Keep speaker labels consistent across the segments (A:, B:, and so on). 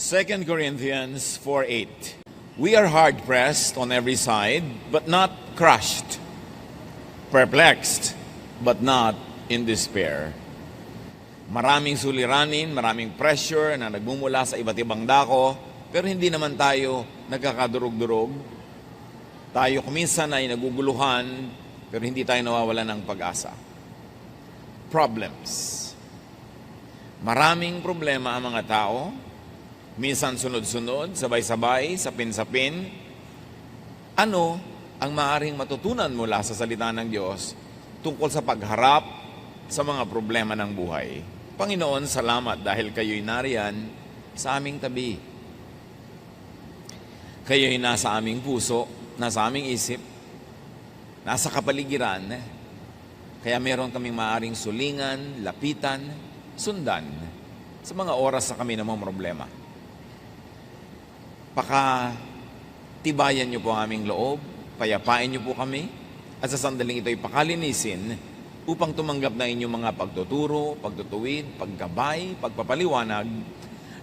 A: 2 Corinthians 4:8. We are hard-pressed on every side, but not crushed. Perplexed, but not in despair. Maraming suliranin, maraming pressure na nagmumula sa iba't ibang dako, pero hindi naman tayo nagkakadurog-durog. Tayo kuminsan ay naguguluhan, pero hindi tayo nawawalan ng pag-asa. Problems. Maraming problema ang mga tao, minsan sunod-sunod, sabay-sabay, sapin-sapin. Ano ang maaaring matutunan mula sa salita ng Diyos tungkol sa pagharap sa mga problema ng buhay? Panginoon, salamat dahil kayo'y nariyan sa aming tabi. Kayo'y nasa aming puso, nasa aming isip, nasa kapaligiran. Kaya meron kaming maaaring sulingan, lapitan, sundan sa mga oras na kami namang problema. Pakatibayan niyo po ang aming loob, payapain niyo po kami, at sa sandaling ito'y pakalinisin upang tumanggap na inyong mga pagtuturo, pagtutuwid, paggabay, pagpapaliwanag,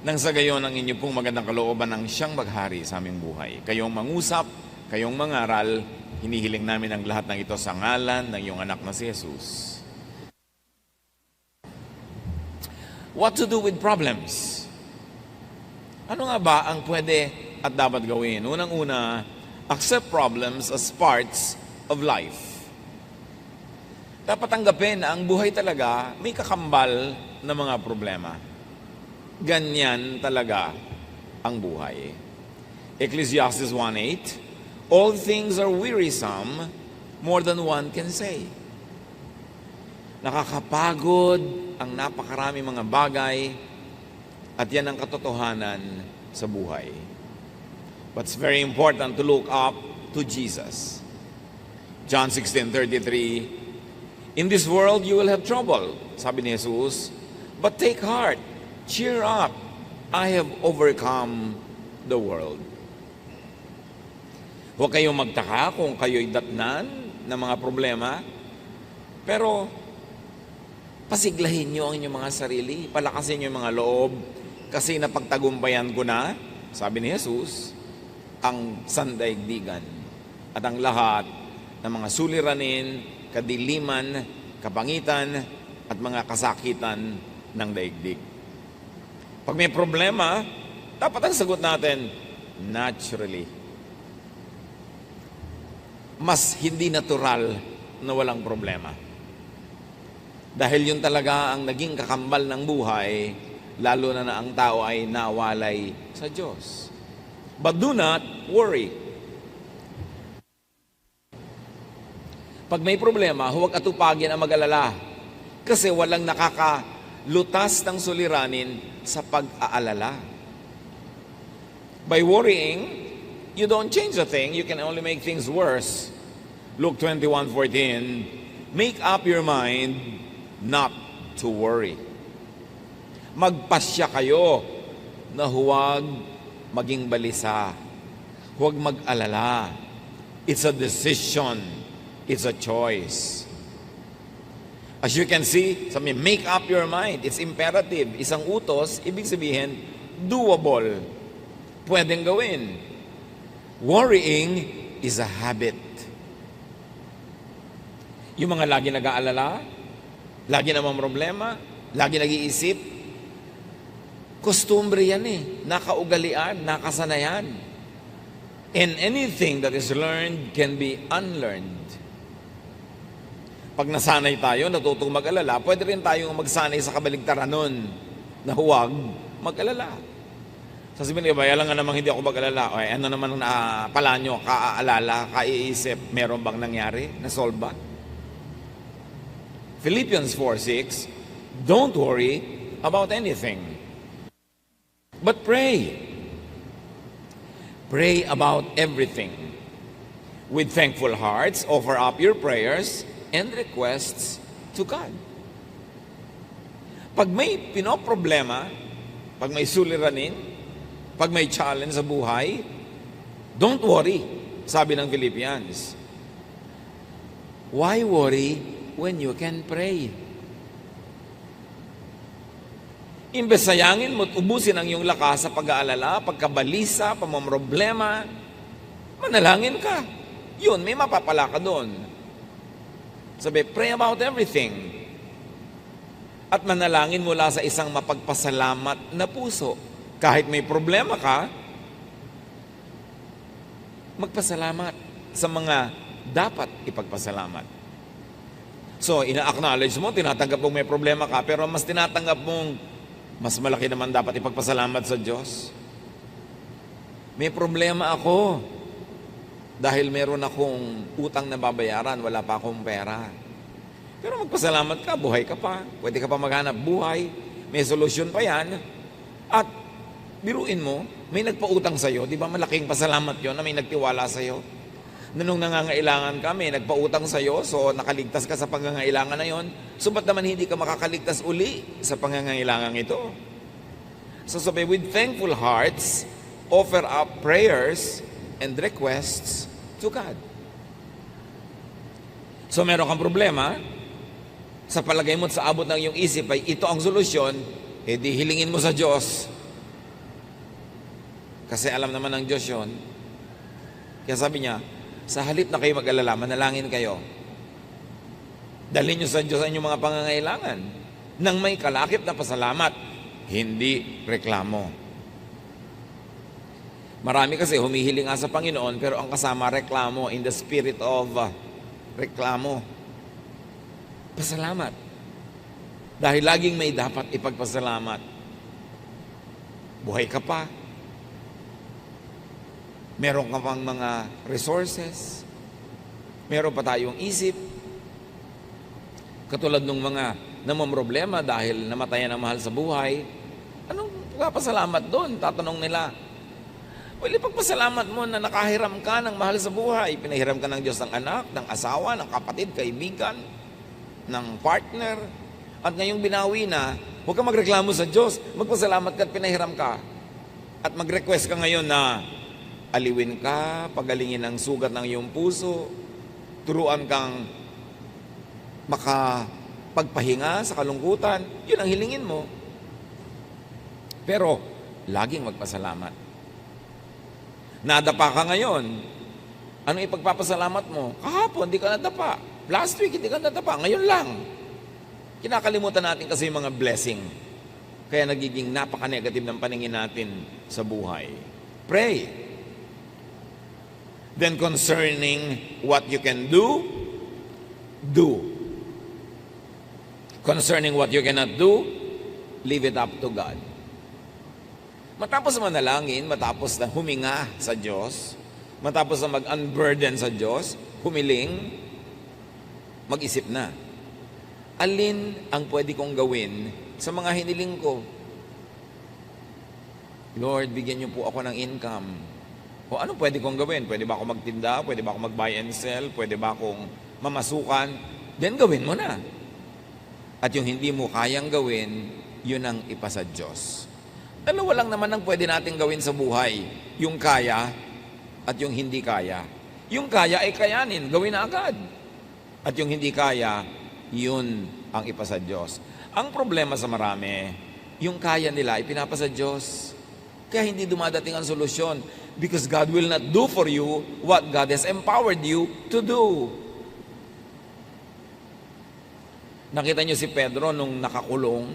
A: nang sa gayon ang inyong pong magandang kalooban ng siyang maghari sa aming buhay. Kayong mangusap, kayong mangaral, hinihiling namin ang lahat ng ito sa ngalan ng iyong anak na si Jesus. What to do with problems? Ano nga ba ang pwede at dapat gawin? Unang-una, accept problems as parts of life. Dapat tanggapin na ang buhay talaga may kakambal na mga problema. Ganyan talaga ang buhay. Ecclesiastes 1:8, all things are wearisome, more than one can say. Nakakapagod ang napakarami mga bagay at yan ang katotohanan sa buhay. But it's very important to look up to Jesus. John 16:33, in this world you will have trouble, sabi ni Jesus, but take heart, cheer up, I have overcome the world. Huwag kayong magtaka kung kayo'y datnan ng mga problema, pero pasiglahin nyo ang inyong mga sarili, palakasin nyo yung mga loob, kasi napagtagumpayan ko na, sabi ni Jesus, ang sandaigdigan at ang lahat ng mga suliranin, kadiliman, kapangitan, at mga kasakitan ng daigdig. Pag may problema, dapat ang sagot natin, naturally. Mas hindi natural na walang problema. Dahil yun talaga ang naging kakambal ng buhay, lalo na ang tao ay nawalay sa Diyos. But do not worry. Pag may problema, huwag atupagin ang mag-alala. Kasi walang nakakalutas ng suliranin sa pag-aalala. By worrying, you don't change a thing, you can only make things worse. Luke 21:14, make up your mind not to worry. Magpasya kayo na huwag maging balisa. Huwag mag-alala. It's a decision. It's a choice. As you can see, sabi, make up your mind. It's imperative. Isang utos, ibig sabihin, doable. Pwedeng gawin. Worrying is a habit. Yung mga lagi nag-aalala, lagi namang problema, lagi nag-iisip, kostumbre yan nakaugalian, nakasanayan. And anything that is learned can be unlearned. Pag nasanay tayo, natutong mag-alala, pwede rin tayong magsanay sa kabaligtaran nun na huwag mag-alala. Sasabihin ko, alam nga namang hindi ako mag-alala. O, ano naman pala nyo, kaaalala, kaiisip, meron bang nangyari? Nasolve ba? Philippians 4:6, don't worry about anything, but pray. Pray about everything. With thankful hearts, offer up your prayers and requests to God. Pag may pinoproblema, pag may suliranin, pag may challenge sa buhay, don't worry, sabi ng Philippians. Why worry when you can pray? Imbes sayangin mo at ubusin ang iyong lakas sa pag-aalala, pagkabalisa, pamamroblema, manalangin ka. Yun, may mapapala ka doon. Sabi, pray about everything. At manalangin mula sa isang mapagpasalamat na puso. Kahit may problema ka, magpasalamat sa mga dapat ipagpasalamat. So, ina-acknowledge mo, tinatanggap mong may problema ka, pero mas tinatanggap mong mas malaki naman dapat ipagpasalamat sa Diyos. May problema ako dahil meron akong utang na babayaran, wala pa akong pera. Pero magpasalamat ka, buhay ka pa. Pwede ka pa maghanap buhay. May solusyon pa yan. At biruin mo, may nagpautang sa'yo. Di ba malaking pasalamat yon na may nagtiwala sa'yo? Na nung nangangailangan ka, may nagpautang sa'yo, so nakaligtas ka sa pangangailangan na yon. So ba't naman hindi ka makakaligtas uli sa pangangailangan ito? So sabi, with thankful hearts, offer up prayers and requests to God. So meron kang problema, sa palagay mo at sa abot ng iyong isip ay ito ang solusyon, di hilingin mo sa Diyos. Kasi alam naman ng Diyos yun. Kaya sabi niya, sa halip na kayo mag-alala, manalangin kayo. Dalhin niyo sa Diyos ang inyong mga pangangailangan. Nang may kalakip na pasalamat, hindi reklamo. Marami kasi humihiling nga sa Panginoon, pero ang kasama reklamo, in the spirit of reklamo. Pasalamat. Dahil laging may dapat ipagpasalamat. Buhay ka pa. Meron ka pang mga resources. Meron pa tayong isip. Katulad ng mga namamroblema dahil namatayan ang mahal sa buhay. Anong pasalamat doon? Tatanong nila. Well, ipagpasalamat mo na nakahiram ka ng mahal sa buhay. Pinahiram ka ng Diyos ng anak, ng asawa, ng kapatid, kaibigan, ng partner. At ngayong binawi na, huwag ka magreklamo sa Diyos. Magpasalamat ka at pinahiram ka. At mag-request ka ngayon na aliwin ka, pagalingin ang sugat ng iyong puso, turuan kang makapagpahinga sa kalungkutan. Yun ang hilingin mo. Pero, laging magpasalamat. Nadapa ka ngayon. Anong ipagpapasalamat mo? Kahapon, di ka nadapa. Last week, hindi ka nadapa. Ngayon lang. Kinakalimutan natin kasi yung mga blessing. Kaya nagiging napaka-negative ng paningin natin sa buhay. Pray. Then concerning what you can do, do. Concerning what you cannot do, leave it up to God. Matapos manalangin, matapos na huminga sa Diyos, matapos na mag-unburden sa Diyos, humiling, mag-isip na. Alin ang pwede kong gawin sa mga hiniling ko? Lord, bigyan niyo po ako ng income. O ano pwede kong gawin? Pwede ba ako magtinda? Pwede ba ako mag-buy and sell? Pwede ba akong mamasukan? Then gawin mo na. At yung hindi mo kayang gawin, yun ang ipasa Diyos. Dalawa lang naman ang pwede natin gawin sa buhay. Yung kaya at yung hindi kaya. Yung kaya ay kayanin, gawin na agad. At yung hindi kaya, yun ang ipasa Diyos. Ang problema sa marami, yung kaya nila ipinapasa Diyos. Kaya hindi dumadating ang solusyon. Because God will not do for you what God has empowered you to do. Nakita niyo si Pedro nung nakakulong,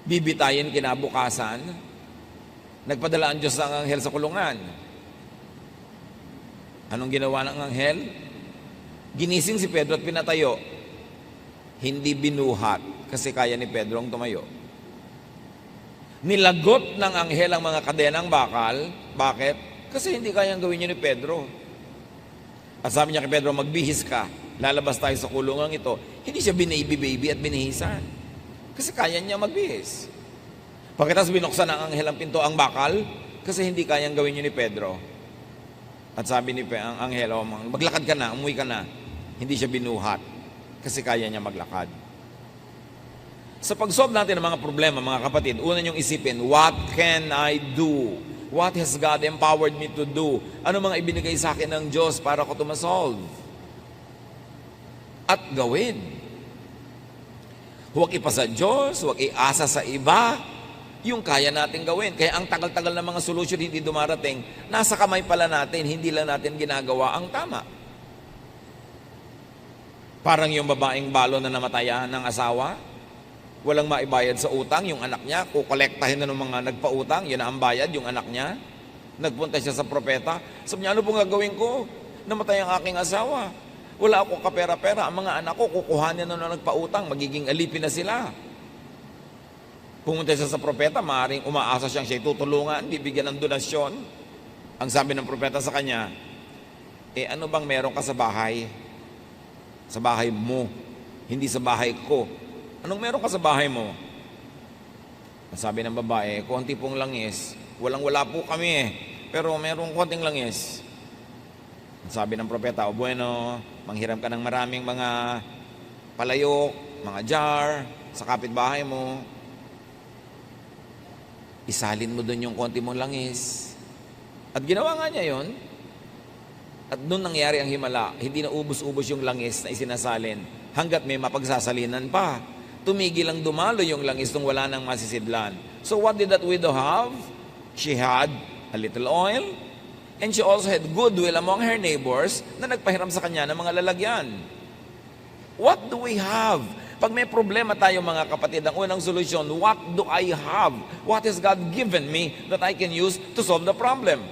A: bibitayin kinabukasan, nagpadala ang Diyos ng anghel sa kulungan. Anong ginawa ng anghel? Ginising si Pedro at pinatayo. Hindi binuhat kasi kaya ni Pedro ang tumayo. Nilagot ng anghel ang mga kadenang bakal. Bakit? Kasi hindi kayang gawin niyo ni Pedro. At sabi niya kay Pedro, magbihis ka. Lalabas tayo sa kulungan ito. Hindi siya binaby-baby at binihisan. Kasi kaya niya magbihis. Pagkatapos binuksan ng anghel ang pinto ang bakal, kasi hindi kayang gawin niyo ni Pedro. At sabi ni ang anghel, maglakad ka na, umuwi ka na. Hindi siya binuhat. Kasi kaya niya maglakad. Sa pag-solve natin ng mga problema, mga kapatid, una niyong isipin, what can I do? What has God empowered me to do? Ano mga ibinigay sa akin ng Diyos para ko ito ma-solve? At gawin. Huwag ipasa Diyos, huwag iasa sa iba, yung kaya natin gawin. Kaya ang tagal-tagal ng mga solusyon hindi dumarating, nasa kamay pala natin, hindi lang natin ginagawa ang tama. Parang yung babaeng balo na namatayan ng asawa, walang maibayad sa utang, yung anak niya, kukolektahin na ng mga nagpautang, yun na ang bayad, yung anak niya. Nagpunta siya sa propeta, sabi niya, ano pong gagawin ko? Namatay ang aking asawa. Wala akong kapera-pera, ang mga anak ko, kukuhanin na nagpautang, magiging alipin na sila. Pumunta siya sa propeta, maaaring umaasa siya tutulungan, bibigyan ng donasyon. Ang sabi ng propeta sa kanya, ano bang meron ka sa bahay? Sa bahay mo, hindi sa bahay ko. Anong meron ka sa bahay mo? Sabi ng babae, konti pong langis. Walang-wala po kami pero merong konting langis. Sabi ng propeta, bueno, manghiram ka ng maraming mga palayok, mga jar, sa kapitbahay mo. Isalin mo doon yung konti mong langis. At ginawa nga niya yon. At doon nangyari ang himala, hindi na ubos-ubos yung langis na isinasalin hanggat may mapagsasalinan pa. Tumigil ang dumalo yung langis nung wala nang masisidlan. So what did that widow have? She had a little oil and she also had goodwill among her neighbors na nagpahiram sa kanya ng mga lalagyan. What do we have? Pag may problema tayo mga kapatid, ang unang solusyon, what do I have? What has God given me that I can use to solve the problem?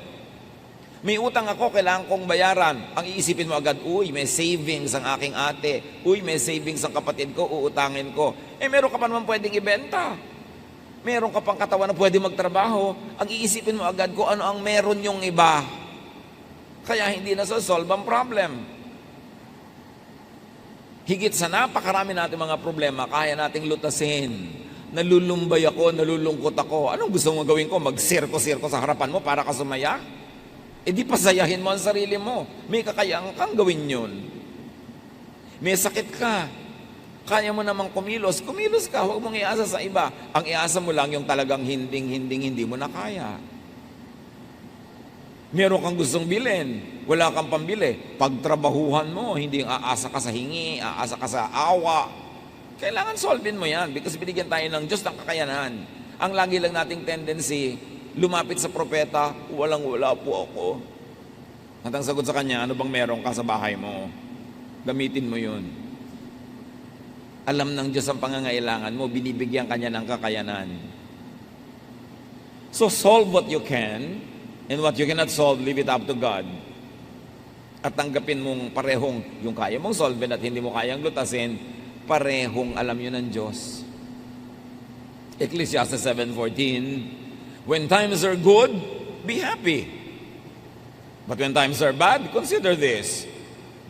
A: May utang ako, kailangan kong bayaran. Ang iisipin mo agad, uy, may savings ang aking ate. Uy, may savings ang kapatid ko, uutangin ko. Meron ka pa naman pwedeng ibenta. Meron ka pang katawan na pwede magtrabaho. Ang iisipin mo agad kung ano ang meron yung iba. Kaya hindi na solve ang problem. Higit sa napakarami natin mga problema, kaya nating lutasin. Nalulumbay ako, nalulungkot ako. Anong gusto mong gawin ko? Mag-sirko-sirko sa harapan mo para ka sumaya? Di pasayahin mo ang sarili mo. May kakayaan kang gawin yun. May sakit ka. Kaya mo namang kumilos. Kumilos ka, huwag mong iasa sa iba. Ang iasa mo lang yung talagang hindi mo na kaya. Meron kang gustong bilhin, wala kang pambili. Pagtrabahuhan mo, hindi aasa ka sa hingi, aasa ka sa awa. Kailangan solvein mo yan because binigyan tayo ng Diyos ng kakayanan. Ang lagi lang nating tendency, lumapit sa propeta, walang-wala po ako. At ang sagot sa kanya, ano bang meron ka sa bahay mo? Gamitin mo yun. Alam ng Diyos ang pangangailangan mo, binibigyan kanya ng kakayanan. So solve what you can, and what you cannot solve, leave it up to God. At tanggapin mong parehong yung kaya mong solve at hindi mo kayang lutasin, parehong alam yun ng Diyos. Ecclesiastes 7:14, when times are good, be happy. But when times are bad, consider this.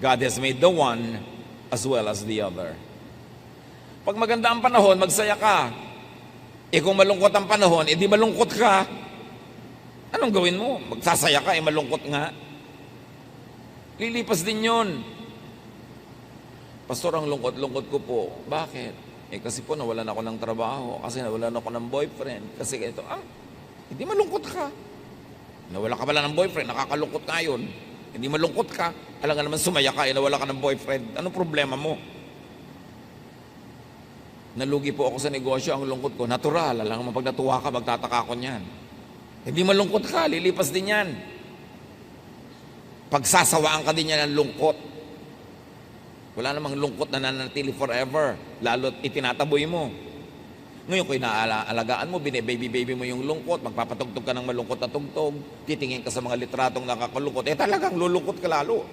A: God has made the one as well as the other. Pag maganda ang panahon, magsaya ka. Kung malungkot ang panahon, di malungkot ka. Anong gawin mo? Magsasaya ka, malungkot nga. Lilipas din yun. Pastor, ang lungkot-lungkot ko po. Bakit? Kasi po nawalan ako ng trabaho. Kasi nawalan ako ng boyfriend. Kasi ito, hindi malungkot ka. Nawala ka pala ng boyfriend, nakakalungkot ka yun. Hindi malungkot ka. Alam nga naman sumaya ka, nawala ka ng boyfriend. Anong problema mo? Nalugi po ako sa negosyo, ang lungkot ko. Natural, alam mo pag natuwa ka, magtataka ko niyan. Hindi malungkot ka, lilipas din yan. Pagsasawaan ka din yan ng lungkot. Wala namang lungkot na nanatili forever, lalo't itinataboy mo. Ngayon kung inaalagaan mo, bine-baby-baby mo yung lungkot, magpapatugtog ka ng malungkot na tugtog, titingin ka sa mga litratong nakakalungkot, talagang lulungkot ka lalo.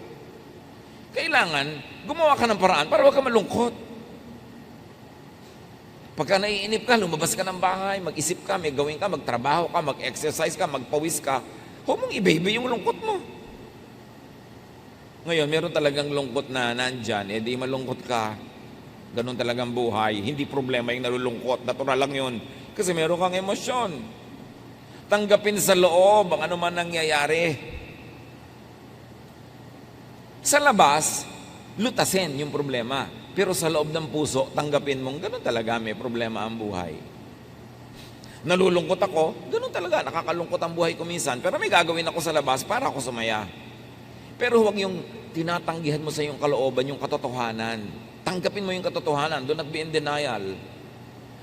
A: Kailangan, gumawa ka ng paraan para huwag ka malungkot. Pagka naiinip ka, lumabas ka ng bahay, mag-isip ka, may gawin ka, magtrabaho ka, mag-exercise ka, magpawis ka, huwag mong i-baby yung lungkot mo. Ngayon, meron talagang lungkot na nandyan, di malungkot ka, ganun talagang buhay, hindi problema yung nalulungkot, natural lang yun, kasi meron kang emosyon. Tanggapin sa loob ang anuman nangyayari. Sa labas, lutasin yung problema. Pero sa loob ng puso, tanggapin mong ganun talaga, may problema ang buhay. Nalulungkot ako, ganun talaga, nakakalungkot ang buhay ko minsan, pero may gagawin ako sa labas para ako sumaya. Pero huwag yung tinatanggihan mo sa iyong kalooban, yung katotohanan. Tanggapin mo yung katotohanan, do not be in denial.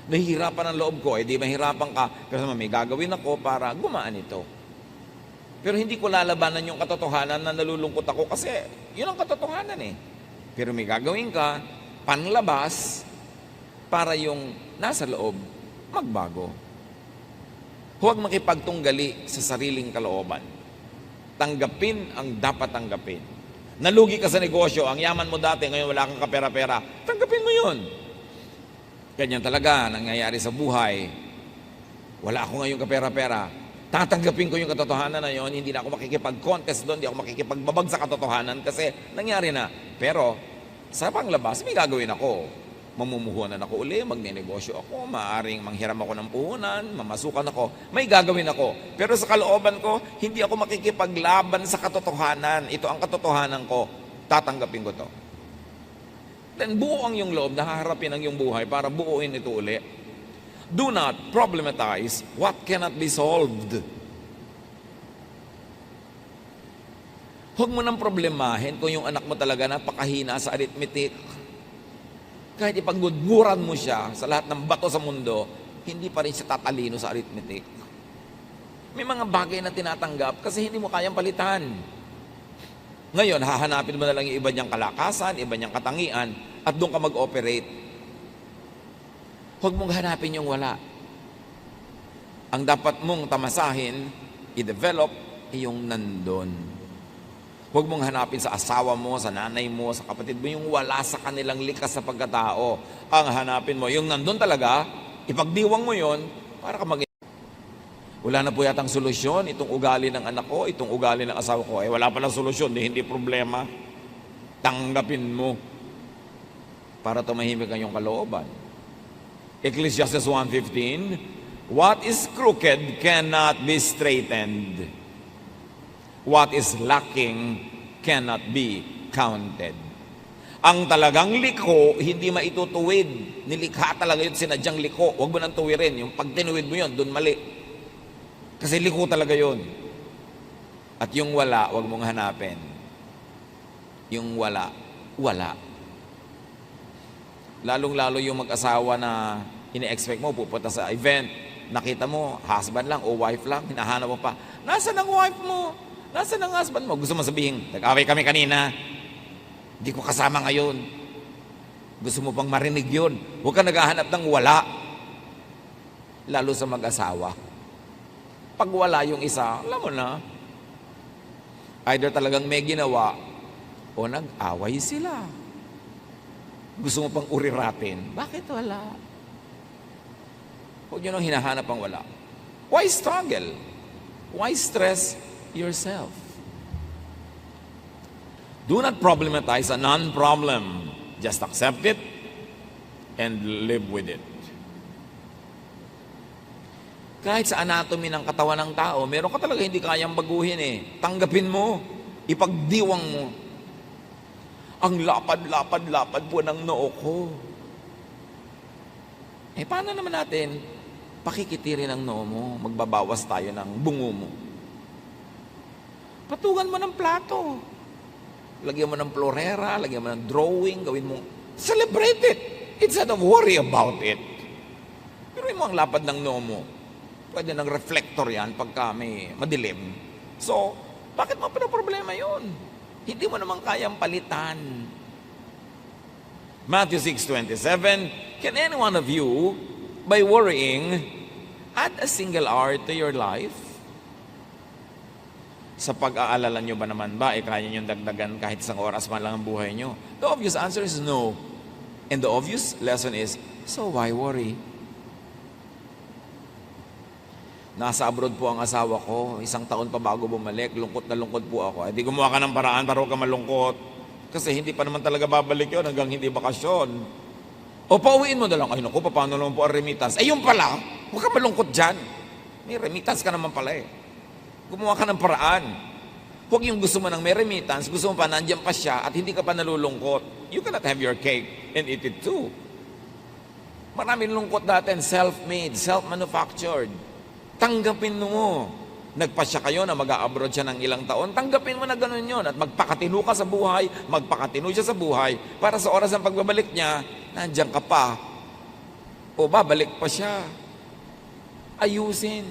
A: Nahihirapan ang loob ko, di mahirapan ka, pero may gagawin ako para gumaan ito. Pero hindi ko lalabanan yung katotohanan na nalulungkot ako kasi yun ang katotohanan eh. Pero may gagawin ka, panlabas, para yung nasa loob magbago. Huwag makipagtunggali sa sariling kalooban. Tanggapin ang dapat tanggapin. Nalugi ka sa negosyo, ang yaman mo dati, ngayon wala kang kapera-pera, tanggapin mo yun. Ganyan talaga nangyayari sa buhay. Wala ako ngayon kapera-pera. Tatanggapin ko yung katotohanan na yun. Hindi na ako makikipag-contest doon. Hindi ako makikipagbabag sa katotohanan kasi nangyari na. Pero sa panglabas, may gagawin ako. Mamumuhunan ako uli, magnenegosyo ako, maaaring manghiram ako ng puhunan, mamasukan ako. May gagawin ako. Pero sa kalooban ko, hindi ako makikipaglaban sa katotohanan. Ito ang katotohanan ko. Tatanggapin ko to. Then buo ang iyong loob, nahaharapin ang iyong buhay para buuin ito uli. Do not problematize what cannot be solved. Huwag mo nang problemahin kung yung anak mo talaga napakahina sa arithmetic. Kahit ipagmudmuran mo siya sa lahat ng bato sa mundo, hindi pa rin siya tatalino sa arithmetic. May mga bagay na tinatanggap kasi hindi mo kayang palitan. Ngayon, hahanapin mo na lang yung iba niyang kalakasan, iba niyang katangian, at doon ka mag-operate. Huwag mong hanapin yung wala. Ang dapat mong tamasahin, i-develop, ay yung nandun. Huwag mong hanapin sa asawa mo, sa nanay mo, sa kapatid mo, yung wala sa kanilang likas sa pagkatao. Ang hanapin mo, yung nandun talaga, ipagdiwang mo yon para ka mag- Wala na po yatang solusyon, itong ugali ng anak ko, itong ugali ng asawa ko. Wala palang solusyon, hindi problema. Tanggapin mo para tumahimik ang iyong kalooban. Ecclesiastes 1:15, what is crooked cannot be straightened. What is lacking cannot be counted. Ang talagang liko, hindi maitutuwid. Nilikha talaga yun, sinadyang liko. Huwag mo nang tuwirin. Yung pag tinuwid mo yun, dun mali. Kasi liko talaga yun. At yung wala, huwag mong hanapin. Yung wala, wala. Lalong-lalo yung mag-asawa na ini-expect mo, pupunta sa event, nakita mo, husband lang o wife lang, hinahanap mo pa, nasaan ang wife mo? Nasaan ang husband mo? Gusto mo sabihin, nag-away kami kanina, hindi ko kasama ngayon. Gusto mo pang marinig yun. Huwag ka naghahanap ng wala. Lalo sa mag-asawa. Pag wala yung isa, alam mo na, either talagang may ginawa o nag-away sila. Gusto mo pang uriratin, bakit wala? Huwag nyo nang hinahanap ang wala. Why struggle? Why stress yourself? Do not problematize a non-problem. Just accept it and live with it. Kahit sa anatomy ng katawan ng tao, meron ka talaga hindi kayang baguhin eh. Tanggapin mo, ipagdiwang mo. Ang lapad-lapad-lapad po ng noo ko. Paano naman natin pakikitirin ang noo mo? Magbabawas tayo ng bungo mo. Patugan mo ng plato. Lagyan mo ng florera, lagyan mo ng drawing, gawin mo. Celebrate it instead of worry about it. Pero mo ang lapad ng noo mo. Pwede ng reflector yan pagka may madilim. So, bakit mo pinaproblema yun? Hindi mo naman kayang palitan. Matthew 6:27, can any one of you, by worrying, add a single hour to your life? Sa pag-aalala nyo ba naman ba, kaya nyo dagdagan kahit isang oras man lang ang buhay nyo? The obvious answer is no. And the obvious lesson is, so why worry? Nasa abroad po ang asawa ko, 1 taon pa bago bumalik, lungkot na lungkot po ako. Di gumawa ka ng paraan para huwag ka malungkot. Kasi hindi pa naman talaga babalik yun hanggang hindi bakasyon. O pauwiin mo na lang, ay naku, paano naman po ang remittance? Yun pala, huwag ka malungkot dyan. May remittance ka naman pala Gumawa ka ng paraan. Huwag yung gusto mo ng may remittance, gusto mo pa nandiyan pa siya at hindi ka pa nalulungkot. You cannot have your cake and eat it too. Maraming lungkot natin, self-made, self-manufactured. Tanggapin mo. Nagpasya kayo na mag-a-abroad siya ng ilang taon, tanggapin mo na ganun yun at magpakatino ka sa buhay, magpakatino siya sa buhay para sa oras ng pagbabalik niya, nandiyan ka pa. O babalik pa siya. Ayusin.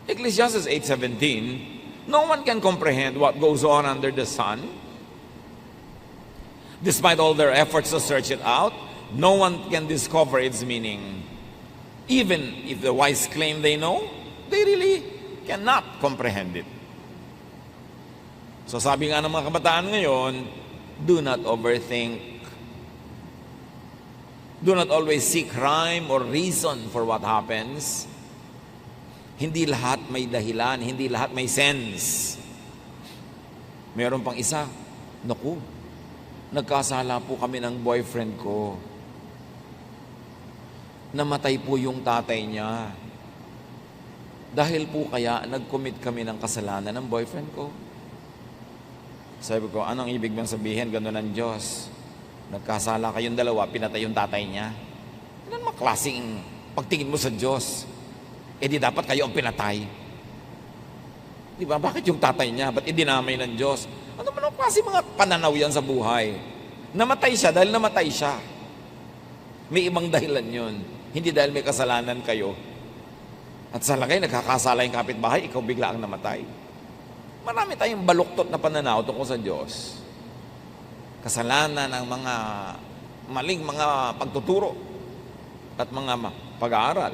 A: Ecclesiastes 8:17, no one can comprehend what goes on under the sun. Despite all their efforts to search it out, no one can discover its meaning. Even if the wise claim they know, they really cannot comprehend it. So sabi nga ng mga kabataan ngayon, do not overthink. Do not always seek rhyme or reason for what happens. Hindi lahat may dahilan, hindi lahat may sense. Meron pang isa, naku, nagkasala po kami ng boyfriend ko. Namatay po yung tatay niya. Dahil po kaya nag-commit kami ng kasalanan ng boyfriend ko. Sabi ko, anong ibig bang sabihin? Gano'n ng Diyos. Nagkasala kayong dalawa, pinatay yung tatay niya. Ano naman klaseng pagtingin mo sa Diyos? Eh di dapat kayo ang pinatay. Di ba? Bakit yung tatay niya? Ba't idinamay ng Diyos? Ano man ang klase mga pananaw yan sa buhay? Namatay siya dahil namatay siya. May ibang dahilan yun. Hindi dahil may kasalanan kayo. At sa lagay, nagkakasala yung kapitbahay, ikaw bigla ang namatay. Marami tayong baluktot na pananaw tungkol sa Diyos. Kasalanan ng mga maling mga pagtuturo at mga pag-aaral.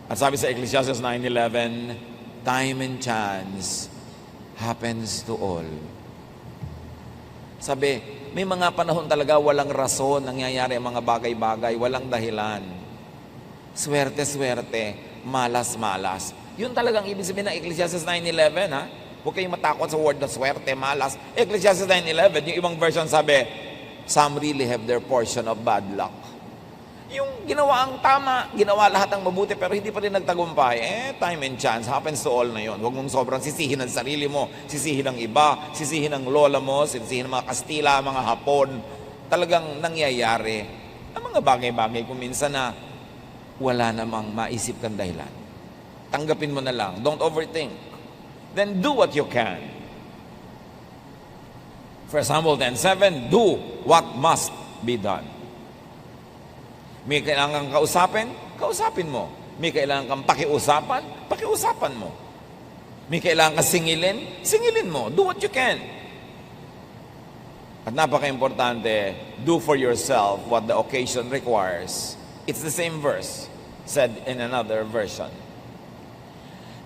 A: At sabi sa Ecclesiastes 9:11, time and chance happens to all. Sabi, may mga panahon talaga walang rason nangyayari ang mga bagay-bagay, walang dahilan. Swerte-swerte, malas-malas. Yun talagang ibig sabihin ng Ecclesiastes 9:11, ha? Huwag kayong matakot sa word na swerte, malas. Ecclesiastes 9:11, yung ibang version sabi, some really have their portion of bad luck. Yung ginawa ang tama, ginawa lahat ng mabuti, pero hindi pa rin nagtagumpay, time and chance happens to all na yun. Huwag mong sobrang sisihin ang sarili mo, sisihin ang iba, sisihin ang lola mo, sisihin ang mga Kastila, mga Hapon. Talagang nangyayari ang mga bagay-bagay kung minsan na wala namang maisip kang dahilan. Tanggapin mo na lang. Don't overthink. Then do what you can. 1 Samuel 10:7, do what must be done. May kailangan kang kausapin mo. May kailangan kang pakiusapan mo. May kailangan kang singilin mo. Do what you can. At napaka-importante, do for yourself what the occasion requires. It's the same verse, said in another version.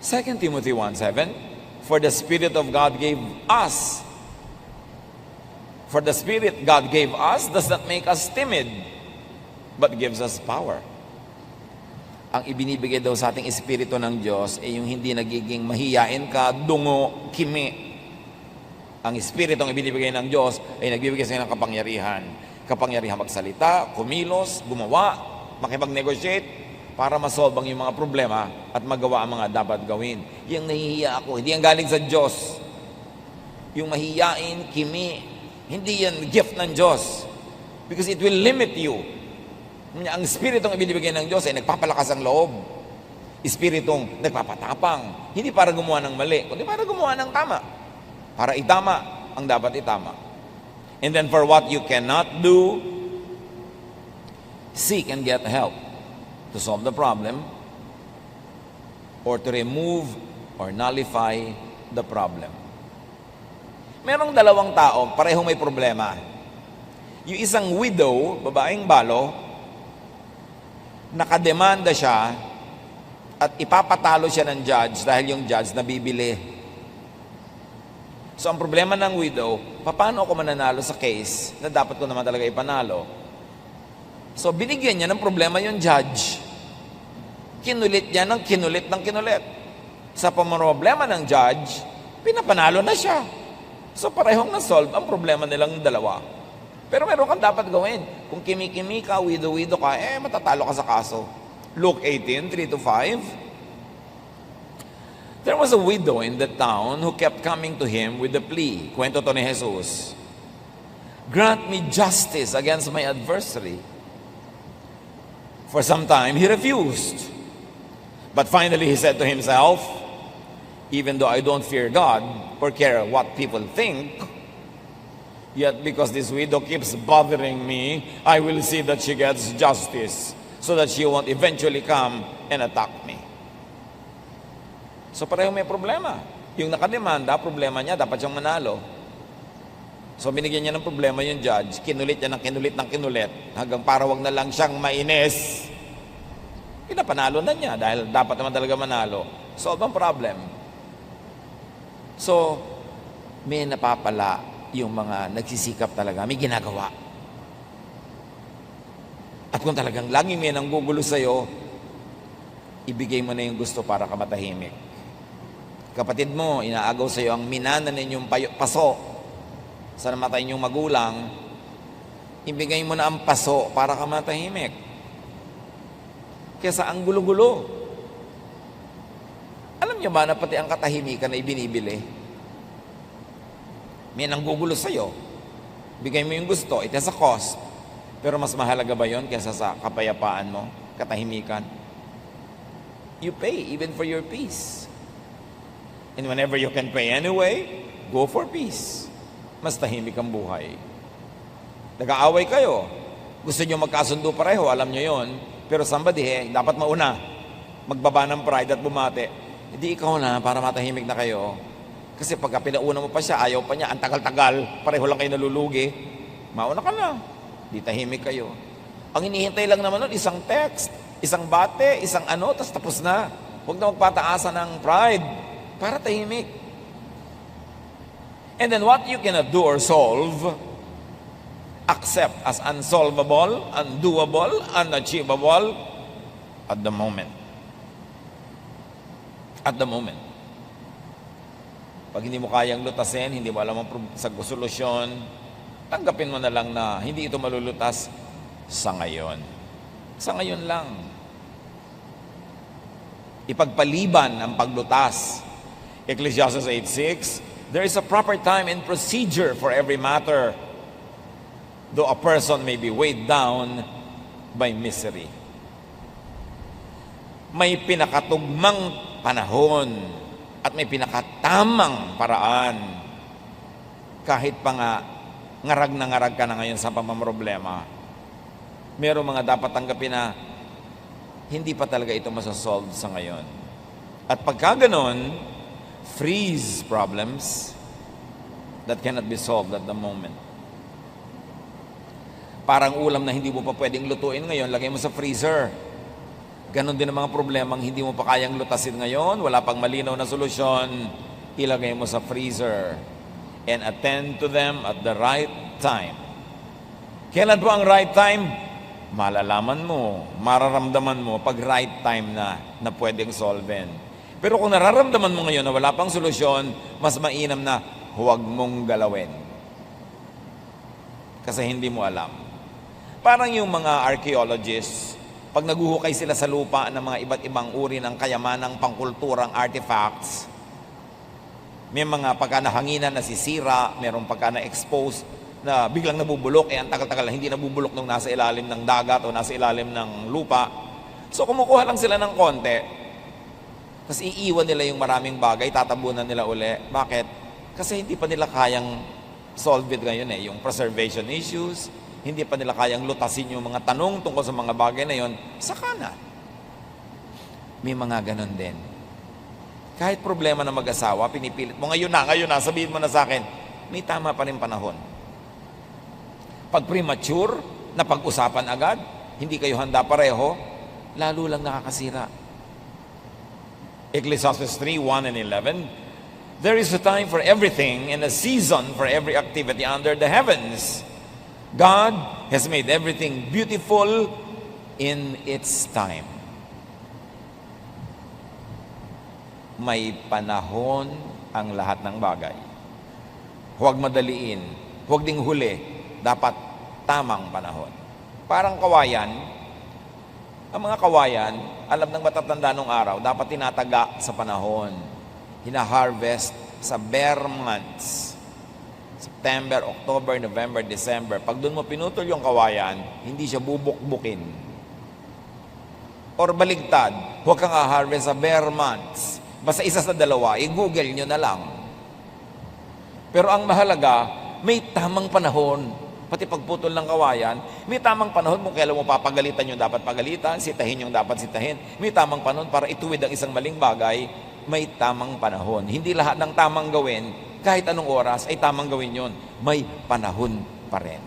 A: 2 Timothy 1:7, for the Spirit God gave us does not make us timid, but gives us power. Ang ibinibigay daw sa ating Espiritu ng Diyos ay yung hindi nagiging mahiyain ka, dungo, kimi. Ang Espiritu ang ibinibigay ng Diyos ay nagbibigay sa ng kapangyarihan. Kapangyarihan magsalita, kumilos, gumawa, makipag-negotiate para masolve ang yung mga problema at magawa ang mga dapat gawin. Yung nahihiya ako, hindi yan galing sa Diyos. Yung mahiyain, kimi, hindi yan gift ng Diyos. Because it will limit you. Ang Espiritong ibinibigay ng Diyos ay nagpapalakas ang loob. Espiritong nagpapatapang. Hindi para gumawa ng mali, kundi para gumawa ng tama. Para itama ang dapat itama. And then for what you cannot do, seek and get help to solve the problem or to remove or nullify the problem. Merong dalawang tao, parehong may problema. Yung isang widow, babaeng balo, nakademanda siya at ipapatalo siya ng judge dahil yung judge nabibili. So ang problema ng widow, paano ako mananalo sa case na dapat ko naman talaga ipanalo? So binigyan niya ng problema yung judge. Kinulit niya ng kinulit. Sa problema ng judge, pinapanalo na siya. So parehong na-solve ang problema nilang dalawa. Pero meron kang dapat gawin. Kung kimi-kimi ka, widow-widow ka, matatalo ka sa kaso. Luke 18:3-5. There was a widow in the town who kept coming to him with the plea. Kwento to ni Jesus. Grant me justice against my adversary. For some time, he refused. But finally, he said to himself, even though I don't fear God or care what people think, Yet because this widow keeps bothering me, I will see that she gets justice so that she won't eventually come and attack me. So pareho may problema. Yung nakademanda, problema niya, dapat siyang manalo. So binigyan niya ng problema yung judge, kinulit niya ng kinulit, hanggang para wag na lang siyang mainis. Pinapanalo na niya dahil dapat naman talaga manalo. Solve ang problem. So, may napapala yung mga nagsisikap talaga, may ginagawa. At kung talagang laging may nanggugulo sa'yo, ibigay mo na yung gusto para ka matahimik. Kapatid mo, inaagaw sa'yo ang minana ninyong paso sa namatay ninyong magulang, ibigay mo na ang paso para ka matahimik. Kesa ang gulo-gulo. Alam niyo ba na pati ang katahimikan ay binibili? May nanggugulo sa'yo, bigay mo yung gusto, it has a cost. Pero mas mahalaga ba yon kesa sa kapayapaan mo, katahimikan? You pay even for your peace. And whenever you can pay anyway, go for peace. Mas tahimik ang buhay. Nag-aaway kayo. Gusto nyo magkasundo pareho, alam nyo yon. Pero somebody, dapat mauna. Magbaba ng pride at bumate. Hindi ikaw na para matahimik na kayo. Kasi pagka pinauna mo pa siya, ayaw pa niya, ang tagal-tagal, pareho lang kayo nalulugi. Mauna ka na. Di tahimik kayo. Ang hinihintay lang naman nun, isang text, isang bate, isang ano, tapos na. Huwag na magpataasan ng pride para tahimik. And then what you cannot do or solve, accept as unsolvable, undoable, unachievable at the moment. At the moment. Pag hindi mo kayang lutasin, hindi mo alam ang solusyon, tanggapin mo na lang na hindi ito malulutas sa ngayon. Sa ngayon lang. Ipagpaliban ang paglutas. Ecclesiastes 8:6, there is a proper time and procedure for every matter, though a person may be weighed down by misery. May pinakatugmang panahon at may pinakatamang paraan. Kahit pa nga ngarag na ngarag ka na ngayon sa pamamroblema, merong mga dapat tanggapin na hindi pa talaga ito masasolve sa ngayon. At pagka ganon, freeze problems that cannot be solved at the moment. Parang ulam na hindi mo pa pwedeng lutuin ngayon, lagay mo sa freezer. Ganon din ang mga problemang hindi mo pa kayang lutasin ngayon, wala pang malinaw na solusyon, ilagay mo sa freezer and attend to them at the right time. Kailan po ang right time? Malalaman mo, mararamdaman mo pag right time na pwedeng solven. Pero kung nararamdaman mo ngayon na wala pang solusyon, mas mainam na huwag mong galawin. Kasi hindi mo alam. Parang yung mga archaeologists, pag naguhukay sila sa lupa ng mga iba't ibang uri ng kayamanang pangkulturang artifacts, may mga pagka nahanginan na sisira, mayroong pagka na-expose na biglang nabubulok, ang tagal-tagal hindi nabubulok nung nasa ilalim ng dagat o nasa ilalim ng lupa. So kumukuha lang sila ng konti, tapos iiwan nila yung maraming bagay, tatabunan nila uli. Bakit? Kasi hindi pa nila kayang solve it ngayon yung preservation issues, hindi pa nila kayang lutasin yung mga tanong tungkol sa mga bagay na yon, saka na. May mga ganon din. Kahit problema na mag-asawa, pinipilit mo, ngayon na, sabihin mo na sa akin, may tama pa rin panahon. Pag premature, na pag-usapan agad, hindi kayo handa pareho, lalo lang nakakasira. Ecclesiastes 3:1 and 11, there is a time for everything and a season for every activity under the heavens. God has made everything beautiful in its time. May panahon ang lahat ng bagay. Huwag madaliin, huwag ding huli, dapat tamang panahon. Parang kawayan, ang mga kawayan, alam ng matatanda nung araw, dapat tinataga sa panahon. Hina-harvest sa bare months. September, October, November, December. Pag doon mo pinutol yung kawayan, hindi siya bubukbukin. Or baligtad, huwag kang harvest sa bare months. Basta isa sa dalawa, i-google nyo na lang. Pero ang mahalaga, may tamang panahon. Pati pagputol ng kawayan, may tamang panahon kung kailan mo papagalitan yung dapat pagalitan, sitahin yung dapat sitahin. May tamang panahon para ituwid ang isang maling bagay, may tamang panahon. Hindi lahat ng tamang gawin, kahit anong oras, ay tamang gawin yon. May panahon pa rin.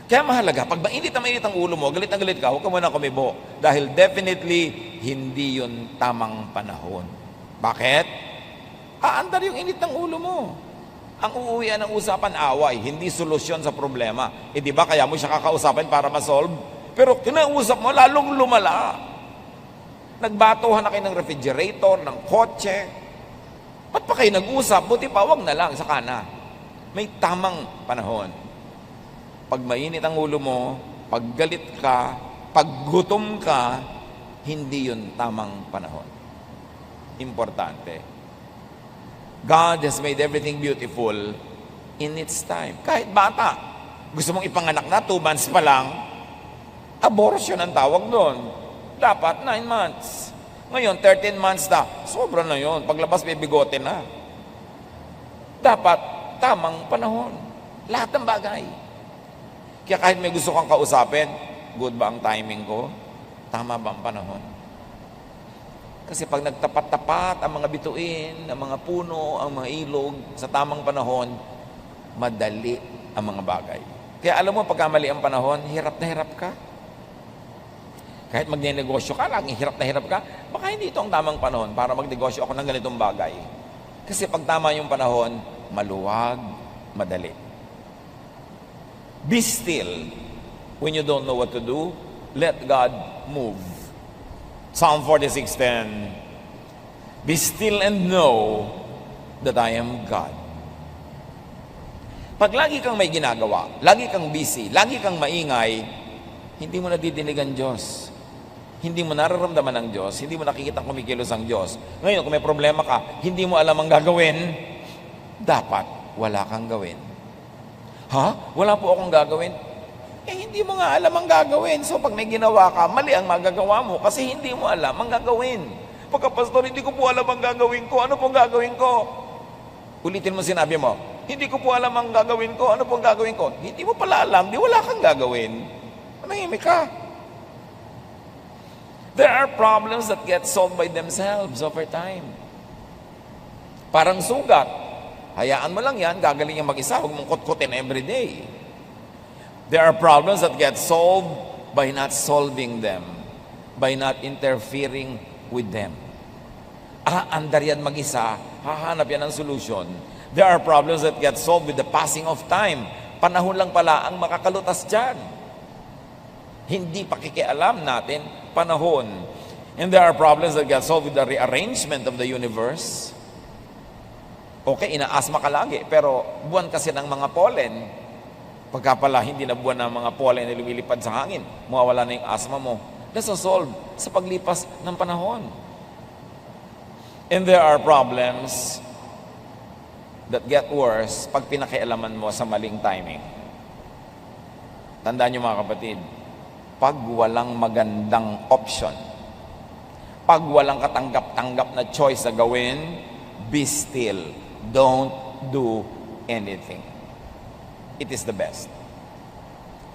A: Kaya mahalaga, pag mainit ang ulo mo, galit na galit ka, huwag ka muna kumibo. Dahil definitely, hindi yun tamang panahon. Bakit? Aandar yung init ng ulo mo. Ang uuwian ng usapan, away, hindi solusyon sa problema. Di ba kaya mo siya kakausapin para ma-solve? Pero kinausap mo, lalong lumala. Nagbatuhan na kayo ng refrigerator, ng kotse. Ba't pa kayo nag-usap? Buti pa, wag na lang, saka na. May tamang panahon. Pag mainit ang ulo mo, pag galit ka, pag gutom ka, hindi yun tamang panahon. Importante. God has made everything beautiful in its time. Kahit bata, gusto mong ipanganak na, 2 months pa lang, abortion ang tawag doon. Dapat 9 months. Ngayon, 13 months na, sobra na yun. Paglabas, may bigote na. Dapat tamang panahon. Lahat ng bagay. Kaya kahit may gusto kang kausapin, good ba ang timing ko? Tama ba ang panahon? Kasi pag nagtapat-tapat ang mga bituin, ang mga puno, ang mga ilog, sa tamang panahon, madali ang mga bagay. Kaya alam mo, pagkamali ang panahon, hirap na hirap ka. Kahit magnenegosyo ka, laging hirap na hirap ka, baka hindi ito ang tamang panahon para magnegosyo ako ng ganitong bagay. Kasi pag tama yung panahon, maluwag, madali. Be still when you don't know what to do. Let God move. Psalm 46:10. Be still and know that I am God. Pag lagi kang may ginagawa, lagi kang busy, lagi kang maingay, hindi mo nadidinig ang Diyos. Hindi mo nararamdaman ang Diyos, hindi mo nakikita kumikilos ang Diyos. Ngayon, kung may problema ka, hindi mo alam ang gagawin, dapat wala kang gawin. Ha? Wala po akong gagawin? Hindi mo nga alam ang gagawin. So, pag may ginawa ka, mali ang magagawa mo kasi hindi mo alam ang gagawin. Pagka, pastor, hindi ko po alam ang gagawin ko. Ano pong gagawin ko? Ulitin mo sinabi mo, hindi ko po alam ang gagawin ko. Ano pong gagawin ko? Hindi mo pala alam, di wala kang gagawin. Manahimik ka. There are problems that get solved by themselves over time. Parang sugat. Hayaan mo lang yan, gagaling yung mag-isa. Huwag mong kutkutin everyday. There are problems that get solved by not solving them, by not interfering with them. Aandar yan mag-isa, hahanap yan ng solution. There are problems that get solved with the passing of time. Panahon lang pala ang makakalutas dyan. Hindi pakikialam natin, panahon. And there are problems that get solved with the rearrangement of the universe. Okay, inaasma ka lagi, pero buwan kasi ng mga pollen. Pagka pala hindi na buwan ng mga pollen na lumilipad sa hangin, mawawala na yung asma mo. Nasosolve sa paglipas ng panahon. And there are problems that get worse pag pinakialaman mo sa maling timing. Tandaan niyo mga kapatid, pag walang magandang option, pag walang katanggap-tanggap na choice na gawin, be still. Don't do anything. It is the best.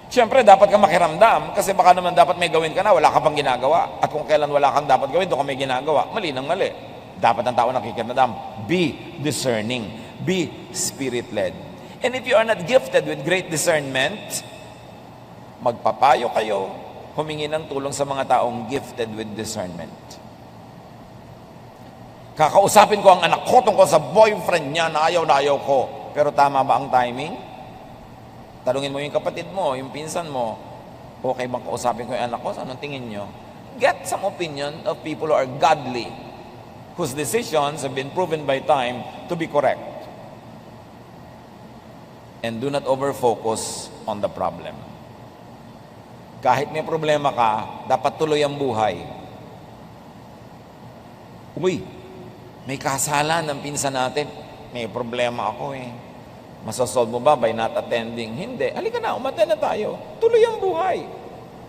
A: Siyempre, dapat kang makiramdam kasi baka naman dapat may gawin ka na, wala ka pang ginagawa. At kung kailan wala kang dapat gawin, doon ka may ginagawa. Mali ng mali. Dapat ang tao nakikiramdam. Be discerning. Be spirit-led. And if you are not gifted with great discernment, magpapayo kayo, humingi ng tulong sa mga taong gifted with discernment. Kakausapin ko ang anak ko tungkol sa boyfriend niya na ayaw ko. Pero tama ba ang timing? Tanungin mo yung kapatid mo, yung pinsan mo, okay bang kausapin ko yung anak ko? Anong tingin nyo? Get some opinion of people who are godly, whose decisions have been proven by time to be correct. And do not over-focus on the problem. Kahit may problema ka, dapat tuloy ang buhay. Uy, may kasalan ng pinsan natin. May problema ako eh. Masasolve mo ba by not attending? Hindi. Halika na, umattend na tayo. Tuloy ang buhay.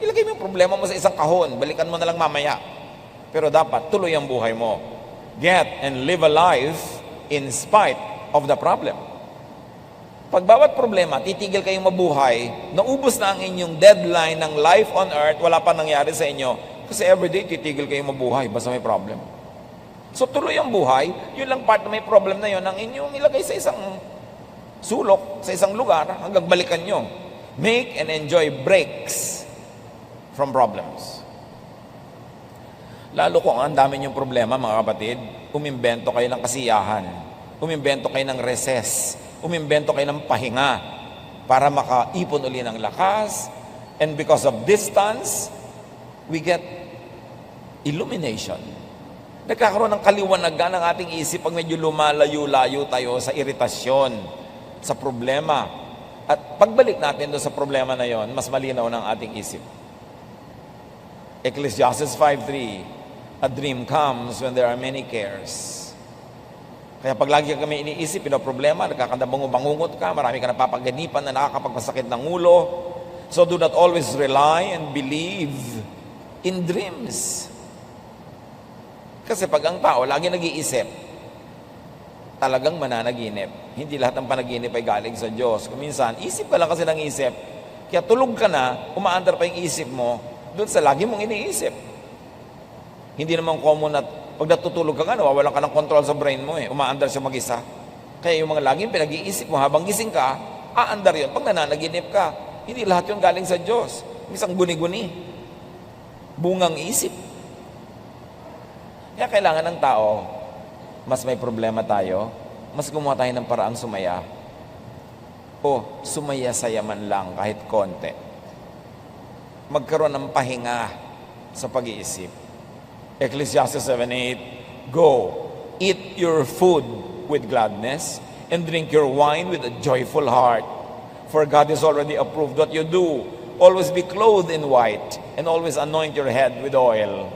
A: Ilagay mo yung problema mo sa isang kahon. Balikan mo na lang mamaya. Pero dapat, tuloy ang buhay mo. Get and live a life in spite of the problem. Pag bawat problema, titigil kayong mabuhay, naubos na ang inyong deadline ng life on earth, wala pa nangyari sa inyo. Kasi everyday, titigil kayong mabuhay, basta may problem. So tuloy ang buhay, yun lang part na may problem na yun, ang inyong ilagay sa isang sulok, sa isang lugar, hanggang balikan nyo. Make and enjoy breaks from problems. Lalo kung ang dami niyong problema, mga kapatid, umimbento kayo ng kasiyahan, umimbento kayo ng recess, umimbento kayo ng pahinga para makaipon uli ng lakas. And because of distance, we get illumination. Nagkakaroon ng kaliwanagan ng ating isip pag medyo lumalayo-layo tayo sa iritasyon, sa problema. At pagbalik natin doon sa problema na yon, mas malinaw ng ating isip. Ecclesiastes 5:3, a dream comes when there are many cares. Kaya pag lagi kami iniisip, problema, nagkakandabangungot ka, marami ka napapaganipan na nakakapagpasakit ng ulo. So do not always rely and believe in dreams. Kasi pag ang tao lagi nag-iisip, talagang mananaginip. Hindi lahat ng panaginip ay galing sa Diyos. Kung minsan, isip ka lang kasi ng isip, kaya tulog ka na, umaandar pa yung isip mo, doon sa lagi mong iniisip. Hindi naman common at pag natutulog ka nga, nawawalan ka ng control sa brain mo umaandar siya mag-isa. Kaya yung mga laging pinag-iisip mo habang gising ka, aandar yun pag nananaginip ka. Hindi lahat yun galing sa Diyos. Isang guni-guni. Bungang isip. Kaya kailangan ng tao, mas may problema tayo, mas gumawa tayo ng paraang sumaya. O sumaya-saya man lang kahit konti. Magkaroon ng pahinga sa pag-iisip. Ecclesiastes 7:8, go, eat your food with gladness and drink your wine with a joyful heart. For God has already approved what you do. Always be clothed in white and always anoint your head with oil.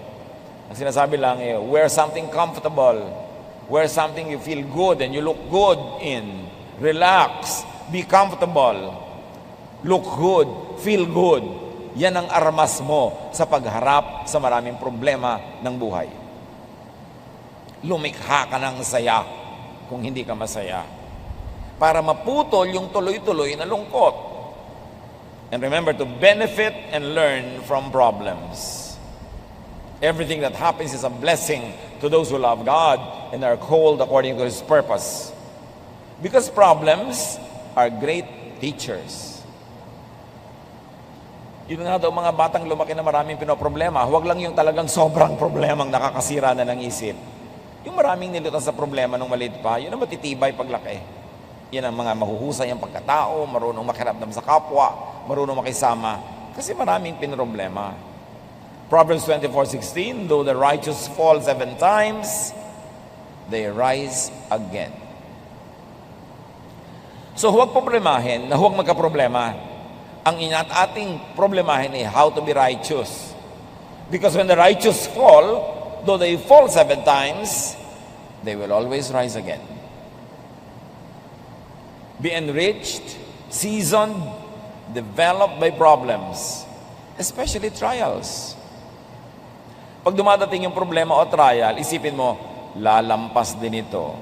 A: Ang sinasabi lang wear something comfortable. Wear something you feel good and you look good in. Relax. Be comfortable. Look good. Feel good. Yan ang armas mo sa pagharap sa maraming problema ng buhay. Lumikha ka ng saya kung hindi ka masaya. Para maputol yung tuloy-tuloy na lungkot. And remember to benefit and learn from problems. Everything that happens is a blessing to those who love God and are called according to His purpose. Because problems are great teachers. Yun nga daw mga batang lumaki na maraming pinoproblema, huwag lang yung talagang sobrang problemang nakakasira na ng isip. Yung maraming nilutan sa problema nung maliit pa, yun ang matitibay paglaki. Yan ang mga mahuhusay ang pagkatao, marunong makiramdam sa kapwa, marunong makisama, kasi maraming pinoproblema. Proverbs 24:16, though the righteous fall 7 times, they rise again. So huwag problemahin na huwag magka-problema. Ang ating problemahin ay how to be righteous. Because when the righteous fall, though they fall 7 times, they will always rise again. Be enriched, seasoned, developed by problems, especially trials. Pag dumadating yung problema o trial, isipin mo, lalampas din ito.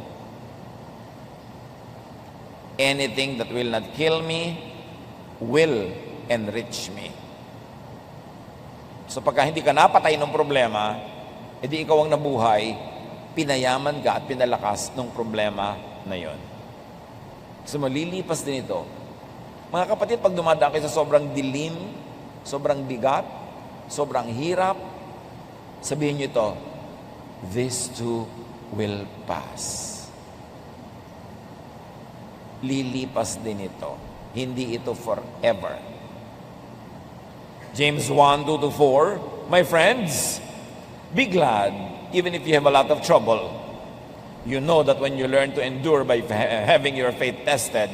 A: Anything that will not kill me will enrich me. So pagka hindi ka napatay ng problema, edi ikaw ang nabuhay, pinayaman ka at pinalakas ng problema na yon. So malilipas din ito. Mga kapatid, pag dumadaan kayo sa sobrang dilim, sobrang bigat, sobrang hirap, sabihin nyo ito, this too will pass. Lilipas din ito. Hindi ito forever. James 1:2-4, my friends, be glad even if you have a lot of trouble. You know that when you learn to endure by having your faith tested,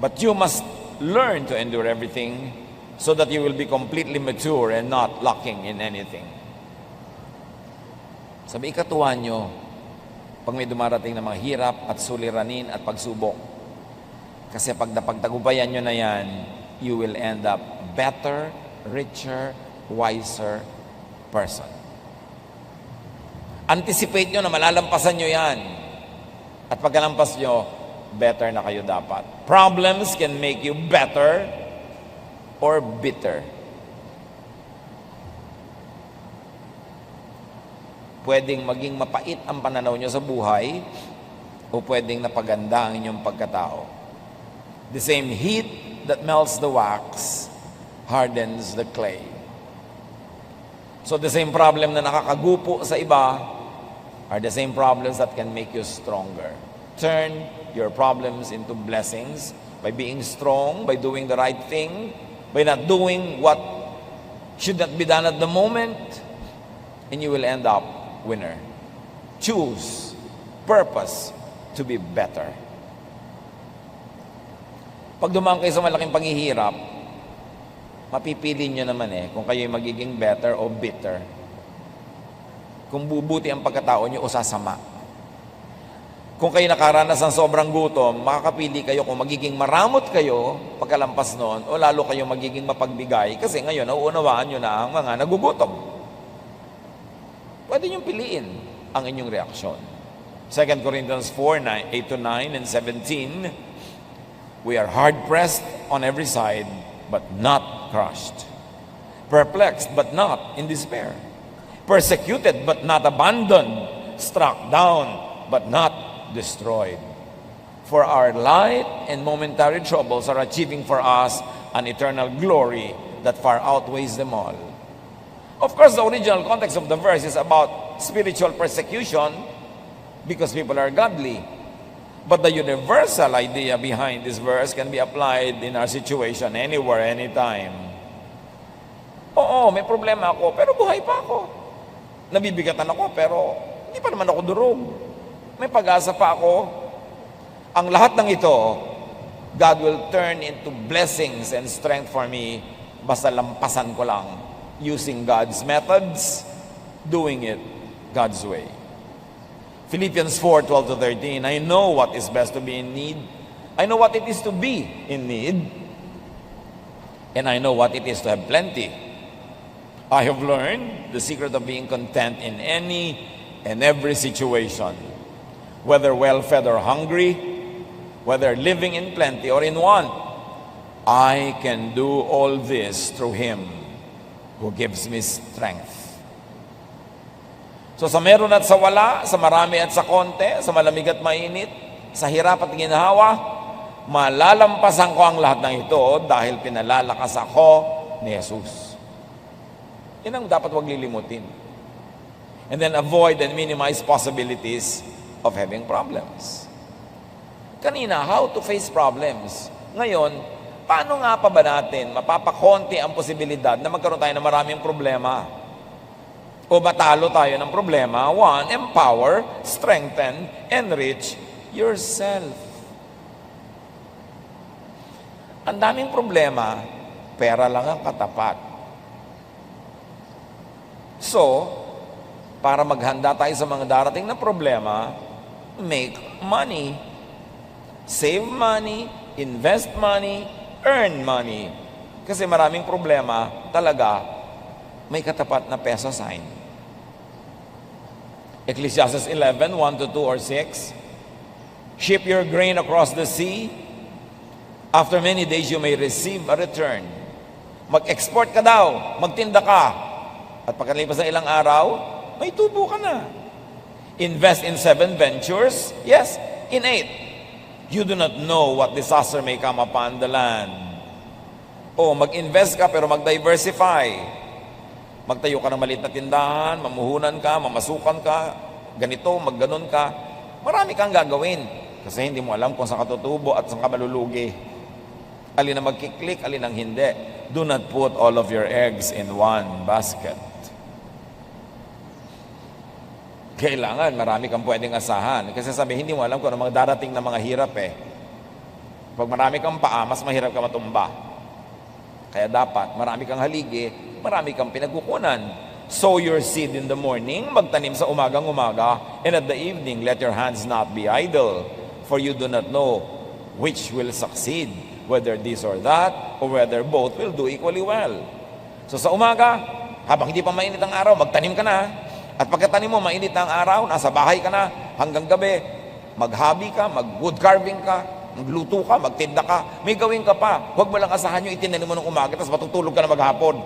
A: but you must learn to endure everything so that you will be completely mature and not lacking in anything. Sabi ikatuwa nyo, pag may dumarating na mga hirap at suliranin at pagsubok, kasi pag napagtagumpayan nyo na yan, you will end up better, richer, wiser person. Anticipate nyo na malalampasan nyo yan. At pagkalampas nyo, better na kayo dapat. Problems can make you better or bitter. Pwedeng maging mapait ang pananaw nyo sa buhay o pwedeng napaganda ang inyong pagkatao. The same heat that melts the wax hardens the clay. So the same problem na nakakagupo sa iba are the same problems that can make you stronger. Turn your problems into blessings by being strong, by doing the right thing, by not doing what should not be done at the moment, and you will end up winner. Choose purpose to be better. Pag dumaan kayo sa malaking paghihirap, mapipili nyo naman kung kayo magiging better o bitter. Kung bubuti ang pagkatao nyo o sasama. Kung kayo nakaranas ng sobrang gutom, makakapili kayo kung magiging maramot kayo pagkalampas noon o lalo kayo magiging mapagbigay kasi ngayon nauunawaan nyo na ang mga nagugutom. Pwede nyo piliin ang inyong reaksyon. 2 Corinthians 4, 8-9 and 17, we are hard-pressed on every side, but not crushed. Perplexed, but not in despair. Persecuted, but not abandoned. Struck down, but not destroyed. For our light and momentary troubles are achieving for us an eternal glory that far outweighs them all. Of course, the original context of the verse is about spiritual persecution because people are godly. But the universal idea behind this verse can be applied in our situation anywhere, anytime. Oo, may problema ako, pero buhay pa ako. Nabibigatan ako, pero hindi pa naman ako durog. May pag-asa pa ako. Ang lahat ng ito, God will turn into blessings and strength for me basta lampasan ko lang using God's methods, doing it God's way. Philippians 4:12-13, I know what is best to be in need. I know what it is to be in need. And I know what it is to have plenty. I have learned the secret of being content in any and every situation, whether well-fed or hungry, whether living in plenty or in want. I can do all this through Him who gives me strength. So sa meron at sa wala, sa marami at sa konti, sa malamig at mainit, sa hirap at ginhawa, malalampasan ko ang lahat ng ito dahil pinalalakas ako ni Jesus. Yan ang dapat wag lilimutin. And then avoid and minimize possibilities of having problems. Kanina, how to face problems. Ngayon, paano nga pa ba natin mapapakonti ang posibilidad na magkaroon tayo ng maraming problema? O matalo tayo ng problema? 1, empower, strengthen, enrich yourself. Ang daming problema, pera lang ang katapat. So, para maghanda tayo sa mga darating na problema, make money. Save money, invest money, earn money. Kasi maraming problema, talaga, may katapat na peso sign. Ecclesiastes 11, 1-2 or 6. Ship your grain across the sea. After many days, you may receive a return. Mag-export ka daw, magtinda ka. At pagkalipas ng ilang araw, may tubo ka na. Invest in 7 ventures. Yes, in 8. You do not know what disaster may come upon the land. O mag-invest ka pero mag-diversify. Magtayo ka ng maliit na tindahan, mamuhunan ka, mamasukan ka, ganito, magganon ka. Marami kang gagawin kasi hindi mo alam kung saan ka tutubo at saan ka malulugi. Alin ang magkiklik, alin ang hindi. Do not put all of your eggs in one basket. Kailangan, marami kang pwedeng asahan. Kasi sabi, hindi mo alam kung ano mga darating na mga hirap Pag marami kang paa, mas mahirap ka matumba. Kaya dapat, marami kang haligi, marami kang pinagkukunan. Sow your seed in the morning, magtanim sa umagang-umaga, and at the evening, let your hands not be idle, for you do not know which will succeed, whether this or that, or whether both will do equally well. So sa umaga, habang hindi pa mainit ang araw, magtanim ka na. At pagkatanim mo, mainit na ang araw, nasa bahay ka na, hanggang gabi, mag-hobby ka, mag-wood carving ka, magluto ka, magtinda ka, may gawin ka pa. Huwag mo lang asahan yung itinanim mo ng umaga, tapos matutulog ka na maghapon.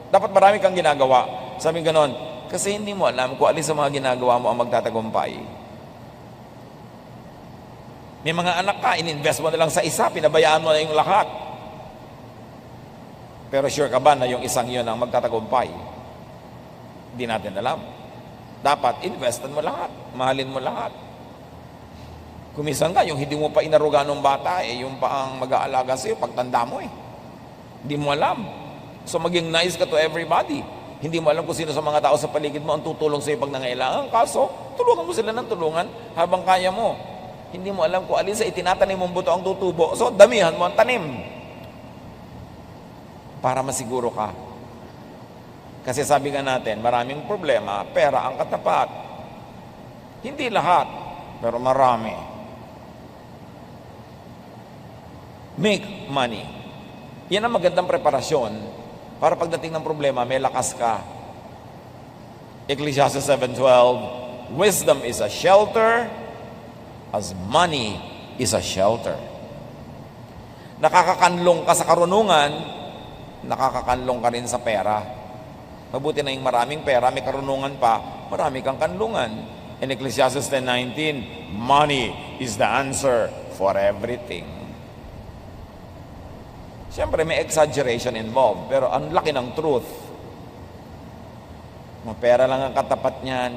A: Dapat marami kang ginagawa. Sabi ganon, kasi hindi mo alam kung alin sa mga ginagawa mo ang magtatagumpay. May mga anak ka, in-invest mo na lang sa isa, pinabayaan mo na yung lahat. Pero sure ka ba na yung isang yun ang magtatagumpay? Hindi natin alam. Dapat investan mo lahat, mahalin mo lahat. Kumisan ka, yung hindi mo pa inaruga ng bata, yung pa ang mag-aalaga sa'yo, pagtanda mo Hindi mo alam. So maging nice ka to everybody. Hindi mo alam kung sino sa mga tao sa paligid mo ang tutulong sa'yo pag nangailangan. Kaso, tulungan mo sila ng tulungan habang kaya mo. Hindi mo alam kung alin sa itinatanim mong buto ang tutubo. So, damihan mo ang tanim. Para masiguro ka. Kasi sabi nga natin, maraming problema, pera ang katapat. Hindi lahat, pero marami. Make money. Yan ang magandang preparasyon para pagdating ng problema, may lakas ka. Ecclesiastes 7:12, wisdom is a shelter as money is a shelter. Nakakakanlong ka sa karunungan, nakakakanlong ka rin sa pera. Mabuti na yung maraming pera, may karunungan pa, marami kang kanlungan. In Ecclesiastes 10:19, money is the answer for everything. Siyempre, may exaggeration involved, pero ang laki ng truth. Pera lang ang katapat niyan.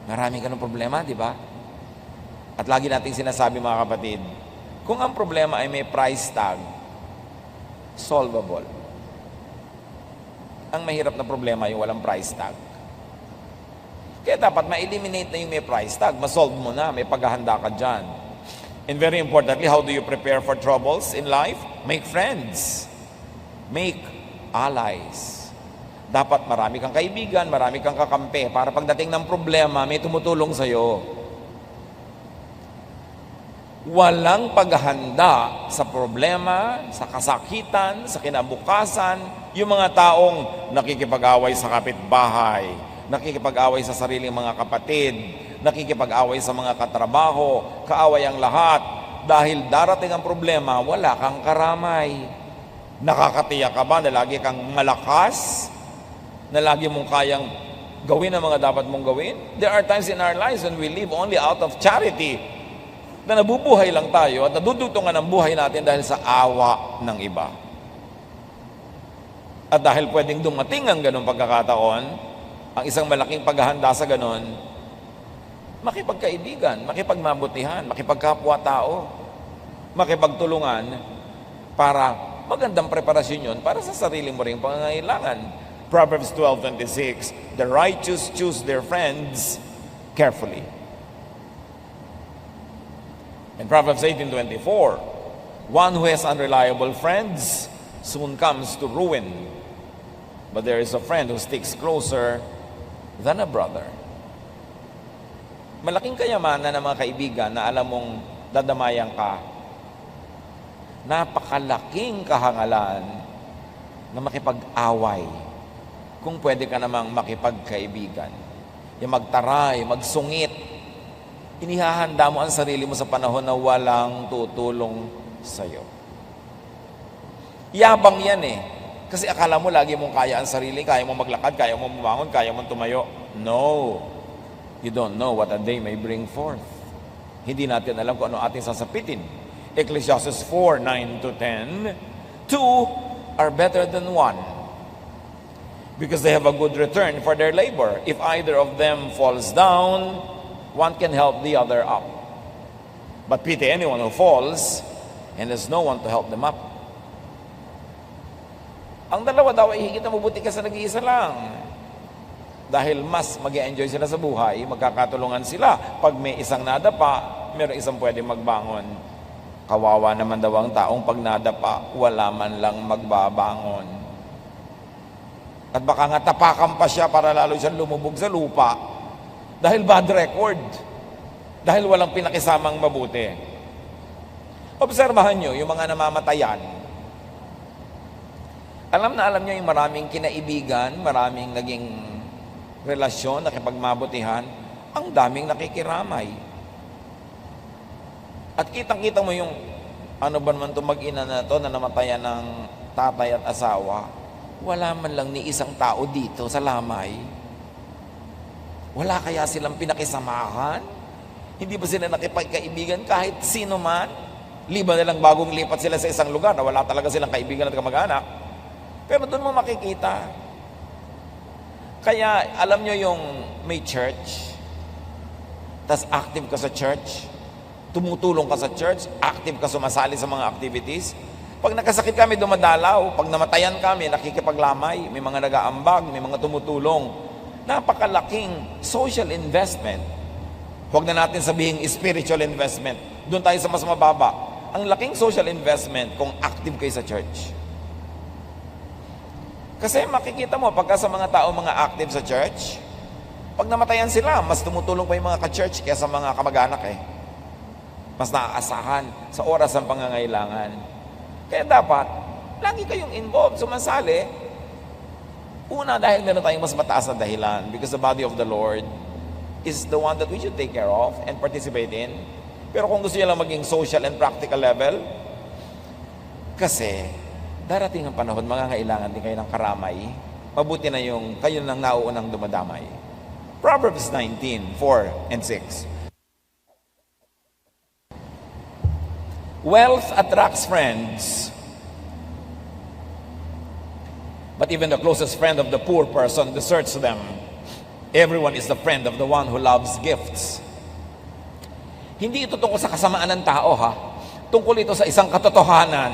A: Marami ka ng problema, di ba? At lagi nating sinasabi mga kapatid, kung ang problema ay may price tag, solvable. Ang mahirap na problema yung walang price tag. Kaya dapat ma-eliminate na yung may price tag, ma-solve mo na, may paghahanda ka dyan. And very importantly, how do you prepare for troubles in life? Make friends. Make allies. Dapat marami kang kaibigan, marami kang kakampi, para pagdating ng problema, may tumutulong sa'yo. Walang paghahanda sa problema, sa kasakitan, sa kinabukasan, yung mga taong nakikipag-away sa kapitbahay, nakikipag-away sa sariling mga kapatid, nakikipag-away sa mga katrabaho, kaaway ang lahat. Dahil darating ang problema, wala kang karamay. Nakakatiyak ka ba na lagi kang malakas? Na lagi mong kayang gawin ang mga dapat mong gawin? There are times in our lives when we live only out of charity, na nabubuhay lang tayo at nadudutungan ang buhay natin dahil sa awa ng iba. At dahil pwedeng dumating ang ganong pagkakataon, ang isang malaking paghahanda sa ganon, makipagkaibigan, makipagmabutihan, makipagkapwa-tao, makipagtulungan para magandang preparasyon yun para sa sarili mo rin pangangailangan. Proverbs 12:26, the righteous choose their friends carefully. In Proverbs 18:24, one who has unreliable friends soon comes to ruin, but there is a friend who sticks closer than a brother. Malaking kayamanan ng mga kaibigan na alam mong dadamayan ka. Napakalaking kahangalan na makipag-away kung pwede ka namang makipagkaibigan. Yung magtaray, magsungit, inihahanda mo ang sarili mo sa panahon na walang tutulong sa'yo. Yabang yan Kasi akala mo lagi mong kaya ang sarili, kaya mo maglakad, kaya mo bumangon, kaya mo tumayo. No. You don't know what a day may bring forth. Hindi natin alam kung ano ating sasapitin. Ecclesiastes 4:9-10, two are better than one, because they have a good return for their labor. If either of them falls down, one can help the other up. But pity anyone who falls and there's no one to help them up. Ang dalawa daw ay higit na mabuti ka sa nag-iisa lang. Dahil mas mag-e-enjoy sila sa buhay, magkakatulungan sila. Pag may isang nadapa, meron isang pwede magbangon. Kawawa naman daw ang taong pag nadapa, wala man lang magbabangon. At baka nga tapakan pa siya para lalo siyang lumubog sa lupa. Dahil bad record. Dahil walang pinakisamang mabuti. Obserbahan nyo yung mga namamatayan. Alam na alam nyo yung maraming kinaibigan, maraming naging relasyon, nakipagmabutihan, ang daming nakikiramay. At kitang-kita mo yung ano ba naman itong mag-ina na to na namatayan ng tatay at asawa. Wala man lang ni isang tao dito sa lamay. Wala kaya silang pinakisamahan? Hindi ba sila nakipagkaibigan kahit sino man? Liba na lang bagong lipat sila sa isang lugar na wala talaga silang kaibigan at kamag-anak. Pero doon mo makikita. Kaya alam nyo yung may church, tas active ka sa church, tumutulong ka sa church, active ka sumasali sa mga activities. Pag nakasakit kami, dumadalaw. Pag namatayan kami, nakikipaglamay. May mga nag-aambag, may mga tumutulong. Napakalaking social investment. Huwag na natin sabihin spiritual investment. Doon tayo sa mas mababa. Ang laking social investment kung active kayo sa church. Kasi makikita mo, pagka sa mga tao mga active sa church, pag namatayan sila, mas tumutulong pa yung mga ka-church kaysa mga kamag-anak eh. Mas naaasahan sa oras ng pangangailangan. Kaya dapat, lagi kayong involved, sumasali. Una, dahil meron tayong mas mataas na dahilan because the body of the Lord is the one that we should take care of and participate in. Pero kung gusto nyo lang maging social and practical level, kasi darating ang panahon, mangangailangan din kayo ng karamay. Mabuti na yung kayo nang nauunang dumadamay. Proverbs 19:4 and 6. Wealth attracts friends, but even the closest friend of the poor person deserts them. Everyone is the friend of the one who loves gifts. Hindi ito tungkol sa kasamaan ng tao, ha? Tungkol ito sa isang katotohanan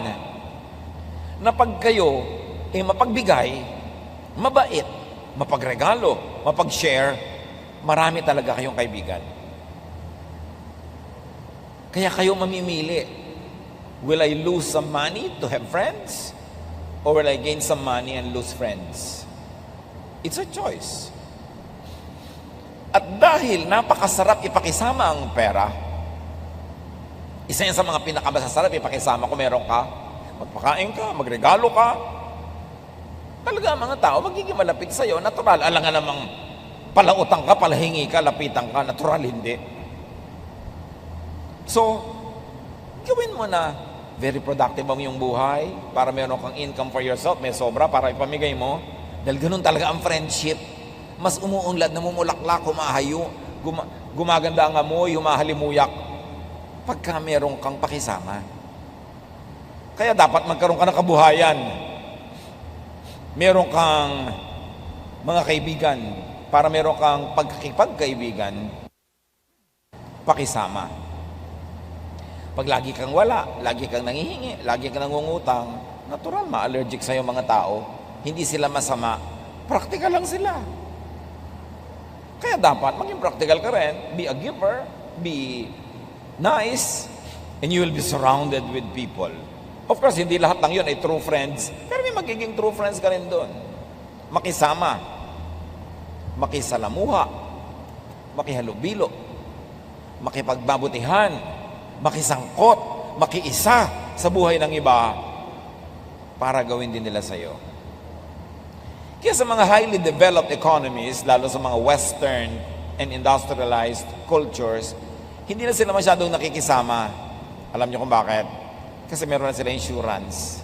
A: na pag kayo mapagbigay, mabait, mapagregalo, mapag-share, marami talaga kayong kaibigan. Kaya kayo mamimili. Will I lose some money to have friends? Or will I gain some money and lose friends? It's a choice. At dahil napakasarap ipakisama ang pera, isa yan sa mga pinakamasasarap ipakisama kung meron ka, magpakain ka, magregalo ka, talaga ang mga tao magiging malapit sa'yo, natural. Alam nga namang palautang ka, palahingi ka, lapitan ka, natural hindi. So, gawin mo na very productive ang iyong buhay para meron kang income for yourself, may sobra para ipamigay mo. Dahil ganun talaga ang friendship. Mas umuunlad, namumulaklak, humahayo, gumaganda ang amoy, humahalimuyak pagka meron kang pakisama. Kaya dapat magkaroon ka ng kabuhayan. Meron kang mga kaibigan para meron kang pagkakipagkaibigan, pakisama. Pag lagi kang wala, lagi kang nangihingi, lagi kang nangungutang, natural, ma-allergic sa'yo mga tao. Hindi sila masama. Practical lang sila. Kaya dapat maging practical ka rin. Be a giver, be nice, and you will be surrounded with people. Of course, hindi lahat lang yun ay true friends. Pero may magiging true friends ka rin doon. Makisama, makisalamuha, makihalubilo, makipagbabutihan, makisangkot, makiisa sa buhay ng iba para gawin din nila sa'yo. Kaya sa mga highly developed economies, lalo sa mga Western and industrialized cultures, hindi na sila masyadong nakikisama. Alam niyo kung bakit? Kasi meron na sila insurance.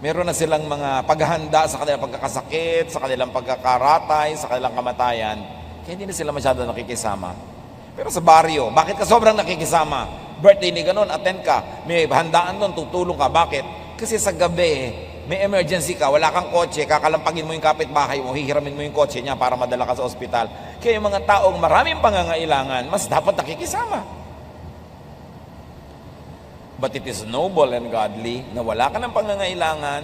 A: Meron na silang mga paghahanda sa kanilang pagkakasakit, sa kanilang pagkakaratay, sa kanilang kamatayan. Kaya hindi na sila masyadong nakikisama. Pero sa baryo, bakit ka sobrang nakikisama? Birthday ni ganun, attend ka. May handaan doon, tutulong ka. Bakit? Kasi sa gabi, may emergency ka, wala kang kotse, kakalampagin mo yung kapitbahay mo, hihiramin mo yung kotse niya para madala ka sa ospital. Kaya yung mga taong maraming pangangailangan, mas dapat nakikisama. But it is noble and godly na wala ka ng pangangailangan,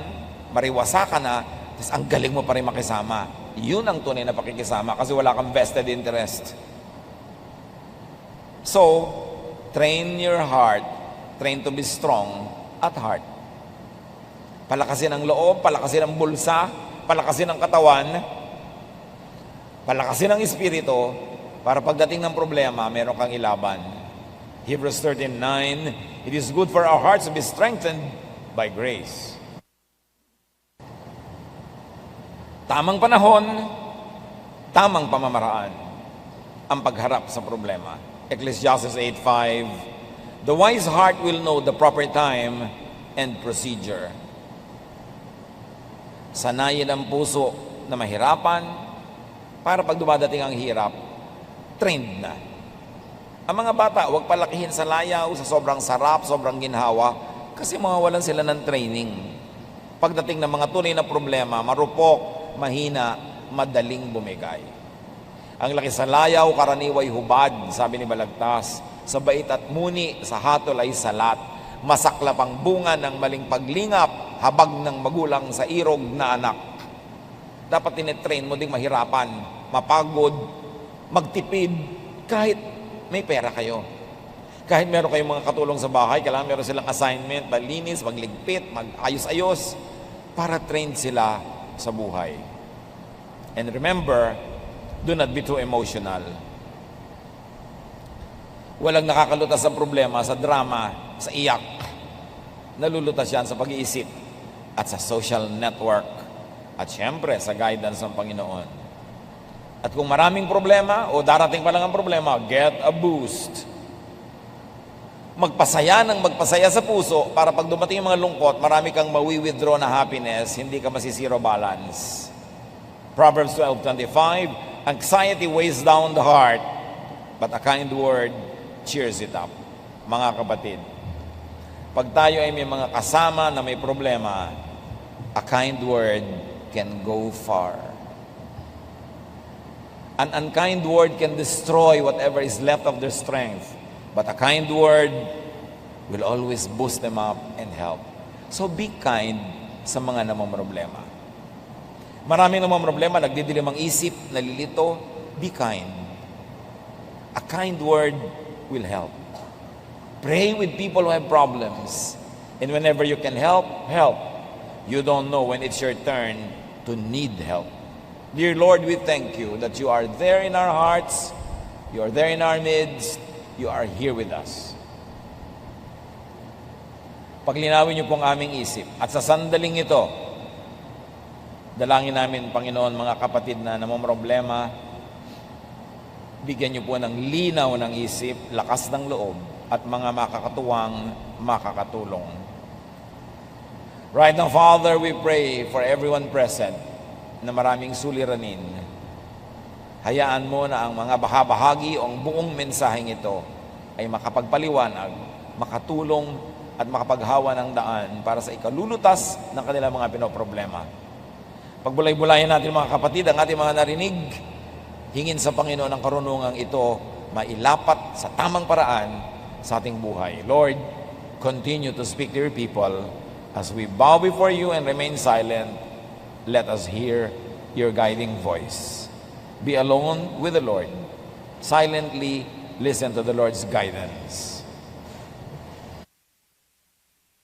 A: mariwasa ka na, tapos ang galing mo pa rin makisama. Yun ang tunay na pakikisama kasi wala kang vested interest. So, train your heart, train to be strong at heart. Palakasin ang loob, palakasin ang bulsa, palakasin ang katawan, palakasin ang espiritu, para pagdating ng problema, meron kang ilaban. Hebrews 13:9, it is good for our hearts to be strengthened by grace. Tamang panahon, tamang pamamaraan ang pagharap sa problema. Ecclesiastes 8:5, The wise heart will know the proper time and procedure. Sanayin ang puso na mahirapan para pag dumadating ang hirap, trained na. Ang mga bata, huwag palakihin sa layaw, sa sobrang sarap, sobrang ginhawa, kasi mawawalan sila ng training. Pagdating ng mga tunay na problema, marupok, mahina, madaling bumigay. Ang laki sa layaw, karaniway hubad, sabi ni Balagtas. Sa bait at muni, sa hatol ay salat. Masaklap ang bunga ng maling paglingap, habag ng magulang sa irog na anak. Dapat tinetrain mo ding mahirapan, mapagod, magtipid, kahit may pera kayo. Kahit meron kayong mga katulong sa bahay, kailangan meron silang assignment, malinis, magligpit, mag-ayos-ayos, para train sila sa buhay. And remember, do not be too emotional. Walang nakakalutas sa problema, sa drama, sa iyak. Nalulutas yan sa pag-iisip at sa social network at syempre sa guidance ng Panginoon. At kung maraming problema o darating pa lang ang problema, get a boost. Magpasaya ng magpasaya sa puso para pag dumating yung mga lungkot, marami kang mawi-withdraw na happiness, hindi ka masisiro balance. Proverbs 12:25, anxiety weighs down the heart, but a kind word cheers it up. Mga kapatid, pag tayo ay may mga kasama na may problema, a kind word can go far. An unkind word can destroy whatever is left of their strength, but a kind word will always boost them up and help. So be kind sa mga namamroblema. Maraming namamroblema, nagdidilim ang isip, nalilito, be kind. A kind word will help. Pray with people who have problems. And whenever you can help, help. You don't know when it's your turn to need help. Dear Lord, we thank you that you are there in our hearts, you are there in our midst, you are here with us. Paglinawin niyo pong aming isip. At sa sandaling ito, dalangin namin, Panginoon, mga kapatid na namamroblema, bigyan niyo po ng linaw ng isip, lakas ng loob, at mga makakatuwang makakatulong. Right now, Father, we pray for everyone present na maraming suliranin. Hayaan mo na ang mga bahagi o ang buong mensaheng ito ay makapagpaliwanag, makatulong at makapaghawa ng daan para sa ikalulutas ng kanilang mga pinoproblema. Pagbulay-bulayan natin mga kapatid ang ating mga narinig, hingin sa Panginoon ang karunungang ito mailapat sa tamang paraan sa ating buhay. Lord, continue to speak to your people as we bow before you and remain silent. Let us hear your guiding voice. Be alone with the Lord. Silently listen to the Lord's guidance.